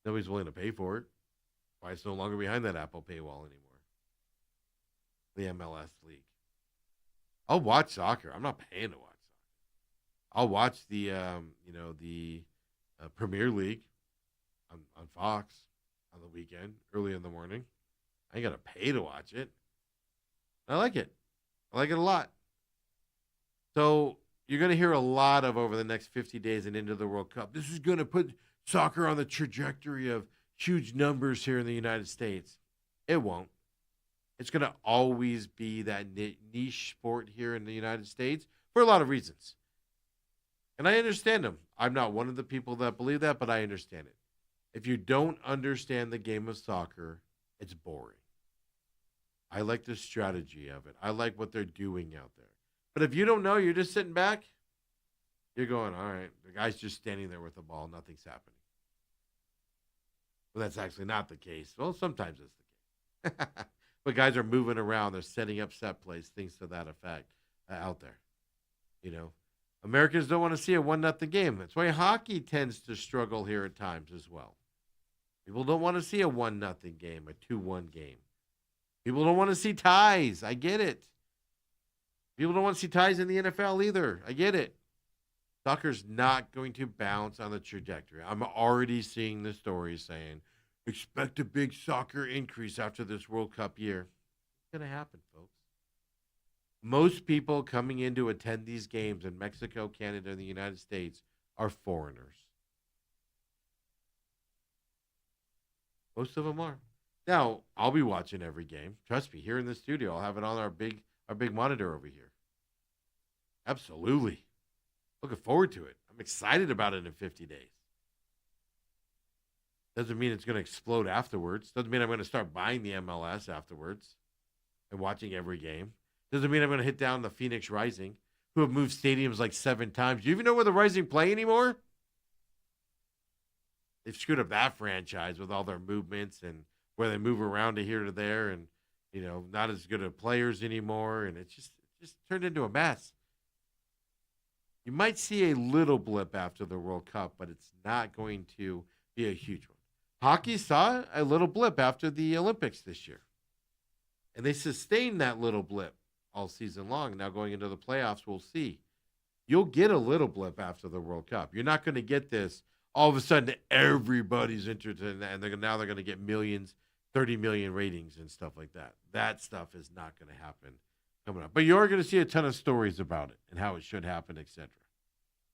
nobody's willing to pay for it. Why it's no longer behind that Apple paywall anymore. The MLS league. I'll watch soccer. I'm not paying to watch soccer. I'll watch the, Premier League on Fox on the weekend, early in the morning. I ain't got to pay to watch it. I like it. I like it a lot. So you're going to hear a lot of over the next 50 days and into the World Cup. This is going to put soccer on the trajectory of huge numbers here in the United States. It won't. It's going to always be that niche sport here in the United States for a lot of reasons. And I understand them. I'm not one of the people that believe that, but I understand it. If you don't understand the game of soccer, it's boring. I like the strategy of it. I like what they're doing out there. But if you don't know, you're just sitting back, you're going, all right, the guy's just standing there with the ball. Nothing's happening. Well, that's actually not the case. Well, sometimes it's the case. But guys are moving around. They're setting up set plays, things to that effect out there. You know, Americans don't want to see a 1-0 game. That's why hockey tends to struggle here at times as well. People don't want to see a 1-0 game, a 2-1 game. People don't want to see ties. I get it. People don't want to see ties in the NFL either. I get it. Soccer's not going to bounce on the trajectory. I'm already seeing the stories saying, expect a big soccer increase after this World Cup year. It's going to happen, folks. Most people coming in to attend these games in Mexico, Canada, and the United States are foreigners. Most of them are. Now, I'll be watching every game. Trust me, here in the studio, I'll have it on our big monitor over here. Absolutely. Looking forward to it. I'm excited about it in 50 days. Doesn't mean it's going to explode afterwards. Doesn't mean I'm going to start buying the MLS afterwards and watching every game. Doesn't mean I'm going to hit down the Phoenix Rising, who have moved stadiums like 7 times. Do you even know where the Rising play anymore? They've screwed up that franchise with all their movements and where they move around to here to there and, you know, not as good of players anymore. And it's just turned into a mess. You might see a little blip after the World Cup, but it's not going to be a huge one. Hockey saw a little blip after the Olympics this year. And they sustained that little blip all season long. Now going into the playoffs, we'll see. You'll get a little blip after the World Cup. You're not going to get this all of a sudden everybody's interested in that, and they're going to get millions, 30 million ratings and stuff like that. That stuff is not going to happen coming up. But you are going to see a ton of stories about it and how it should happen, etc.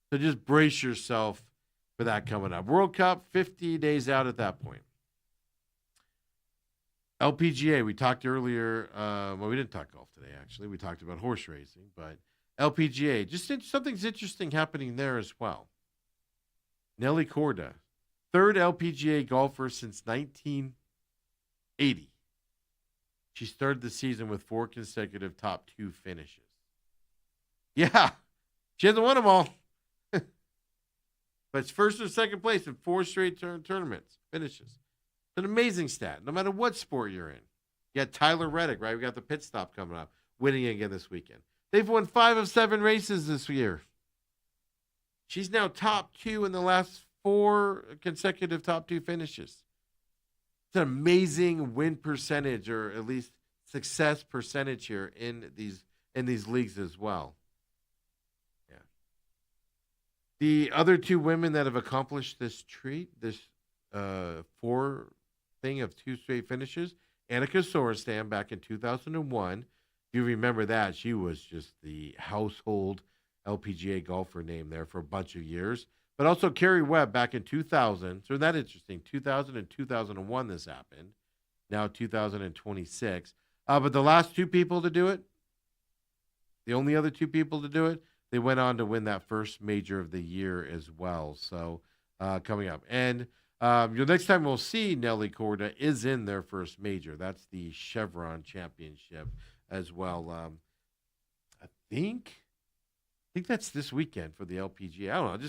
So just brace yourself for that coming up. World Cup, 50 days out at that point. LPGA, we talked earlier. Well, we didn't talk golf today, actually. We talked about horse racing, but LPGA, just something's interesting happening there as well. Nelly Korda, third LPGA golfer since 1980. She started the season with 4 consecutive top 2 finishes. Yeah, she hasn't won them all. But it's first or second place in 4 straight tournaments, finishes. It's an amazing stat, no matter what sport you're in. You got Tyler Reddick, right? We got the pit stop coming up, winning again this weekend. They've won 5 of 7 races this year. She's now top 2 in the last 4 consecutive top 2 finishes. It's an amazing win percentage, or at least success percentage here in these leagues as well. Yeah. The other two women that have accomplished this four thing of 2 straight finishes, Annika Sorenstam back in 2001. If you remember that, she was just the household LPGA golfer name there for a bunch of years. But also Carrie Webb back in 2000. So that interesting. 2000 and 2001 this happened. Now 2026. But the last two people to do it, the only other two people to do it, they went on to win that first major of the year as well. So coming up. And the next time we'll see Nelly Korda is in their first major. That's the Chevron Championship as well. I think that's this weekend for the LPGA. I don't know.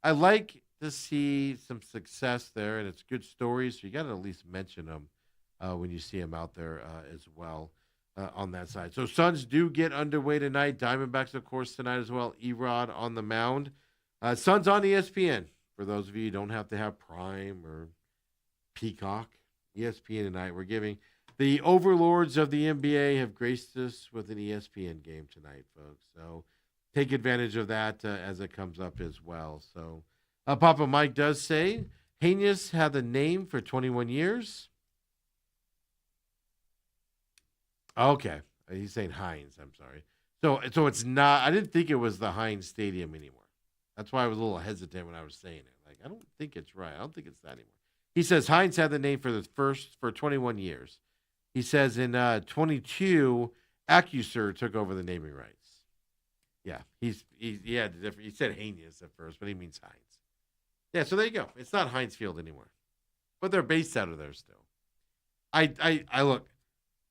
I like to see some success there, and it's good stories. So you got to at least mention them when you see them out there as well on that side. So Suns do get underway tonight. Diamondbacks, of course, tonight as well. Erod on the mound. Suns on ESPN. For those of you who don't have to have Prime or Peacock, ESPN tonight. We're giving the overlords of the NBA have graced us with an ESPN game tonight, folks. So take advantage of that as it comes up as well. So Papa Mike does say, Haynes had the name for 21 years. Okay. He's saying Heinz. I'm sorry. So it's not, I didn't think it was the Heinz Stadium anymore. That's why I was a little hesitant when I was saying it. Like, I don't think it's right. I don't think it's that anymore. He says Heinz had the name for 21 years. He says in 22, AccuSur took over the naming rights. Yeah, he said Haynes at first, but he means Heinz. Yeah, so there you go. It's not Heinz Field anymore, but they're based out of there still. I look.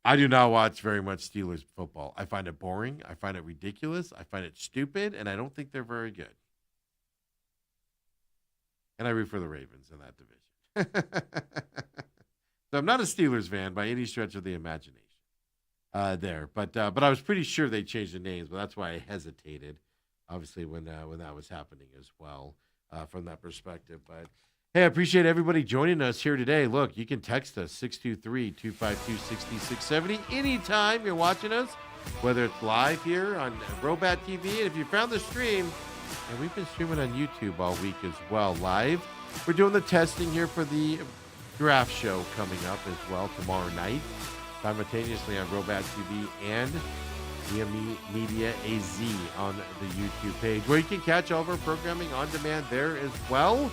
I do not watch very much Steelers football. I find it boring. I find it ridiculous. I find it stupid, and I don't think they're very good. And I root for the Ravens in that division. So I'm not a Steelers fan by any stretch of the imagination there. But I was pretty sure they changed the names, but that's why I hesitated, obviously, when that was happening as well from that perspective. But, hey, I appreciate everybody joining us here today. Look, you can text us, 623-252-6670, anytime you're watching us, whether it's live here on Robat TV. And if you found the stream, and we've been streaming on YouTube all week as well, live. We're doing the testing here for the draft show coming up as well tomorrow night, simultaneously on Robat TV and TME Media AZ on the YouTube page, where you can catch all of our programming on demand there as well.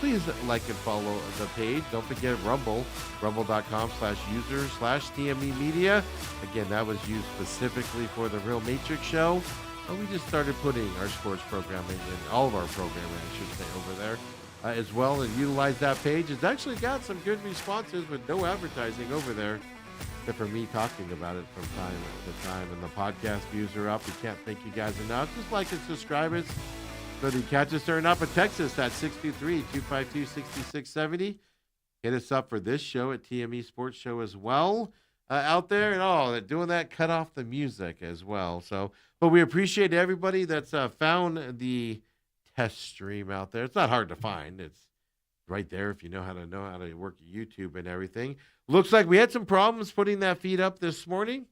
Please like and follow the page. Don't forget Rumble, rumble.com/user/TME Media. Again, that was used specifically for the Real Matrix show. We just started putting our sports programming and all of our programming, I should say, over there as well, and utilize that page. It's actually got some good responses with no advertising over there, except for me talking about it from time to time. And the podcast views are up. We can't thank you guys enough. Just like and subscribe us so that you catch us there and up at Texas at 623-252-6670. Hit us up for this show at TME Sports Show as well. Out there, and they're doing that, cut off the music as well. So, but we appreciate everybody that's found the test stream out there. It's not hard to find. It's right there if you know how to work YouTube and everything. Looks like we had some problems putting that feed up this morning.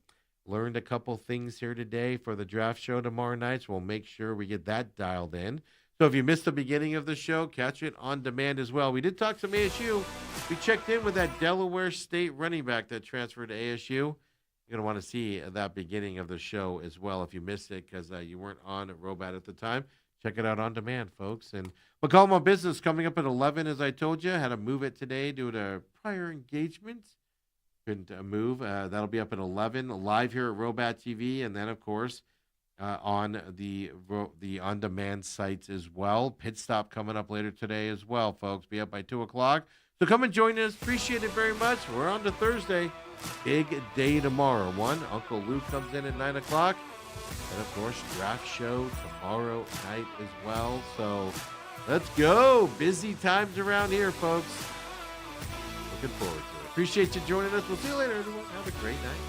Learned a couple things here today for the draft show tomorrow night, so we'll make sure we get that dialed in. So if you missed the beginning of the show, catch it on demand as well. We did talk some ASU. We checked in with that Delaware State running back that transferred to ASU. You're going to want to see that beginning of the show as well if you missed it because you weren't on Robat at the time. Check it out on demand, folks. And McCollum on Business coming up at 11, as I told you. Had to move it today due to prior engagement. Couldn't move. That'll be up at 11, live here at Robat TV. And then, of course, on the on-demand sites as well. Pit Stop coming up later today as well, folks. Be up by 2 o'clock. So come and join us. Appreciate it very much. We're on to Thursday. Big day tomorrow. Uncle Luke comes in at 9 o'clock. And, of course, draft show tomorrow night as well. So let's go. Busy times around here, folks. Looking forward to it. Appreciate you joining us. We'll see you later, everyone. Have a great night.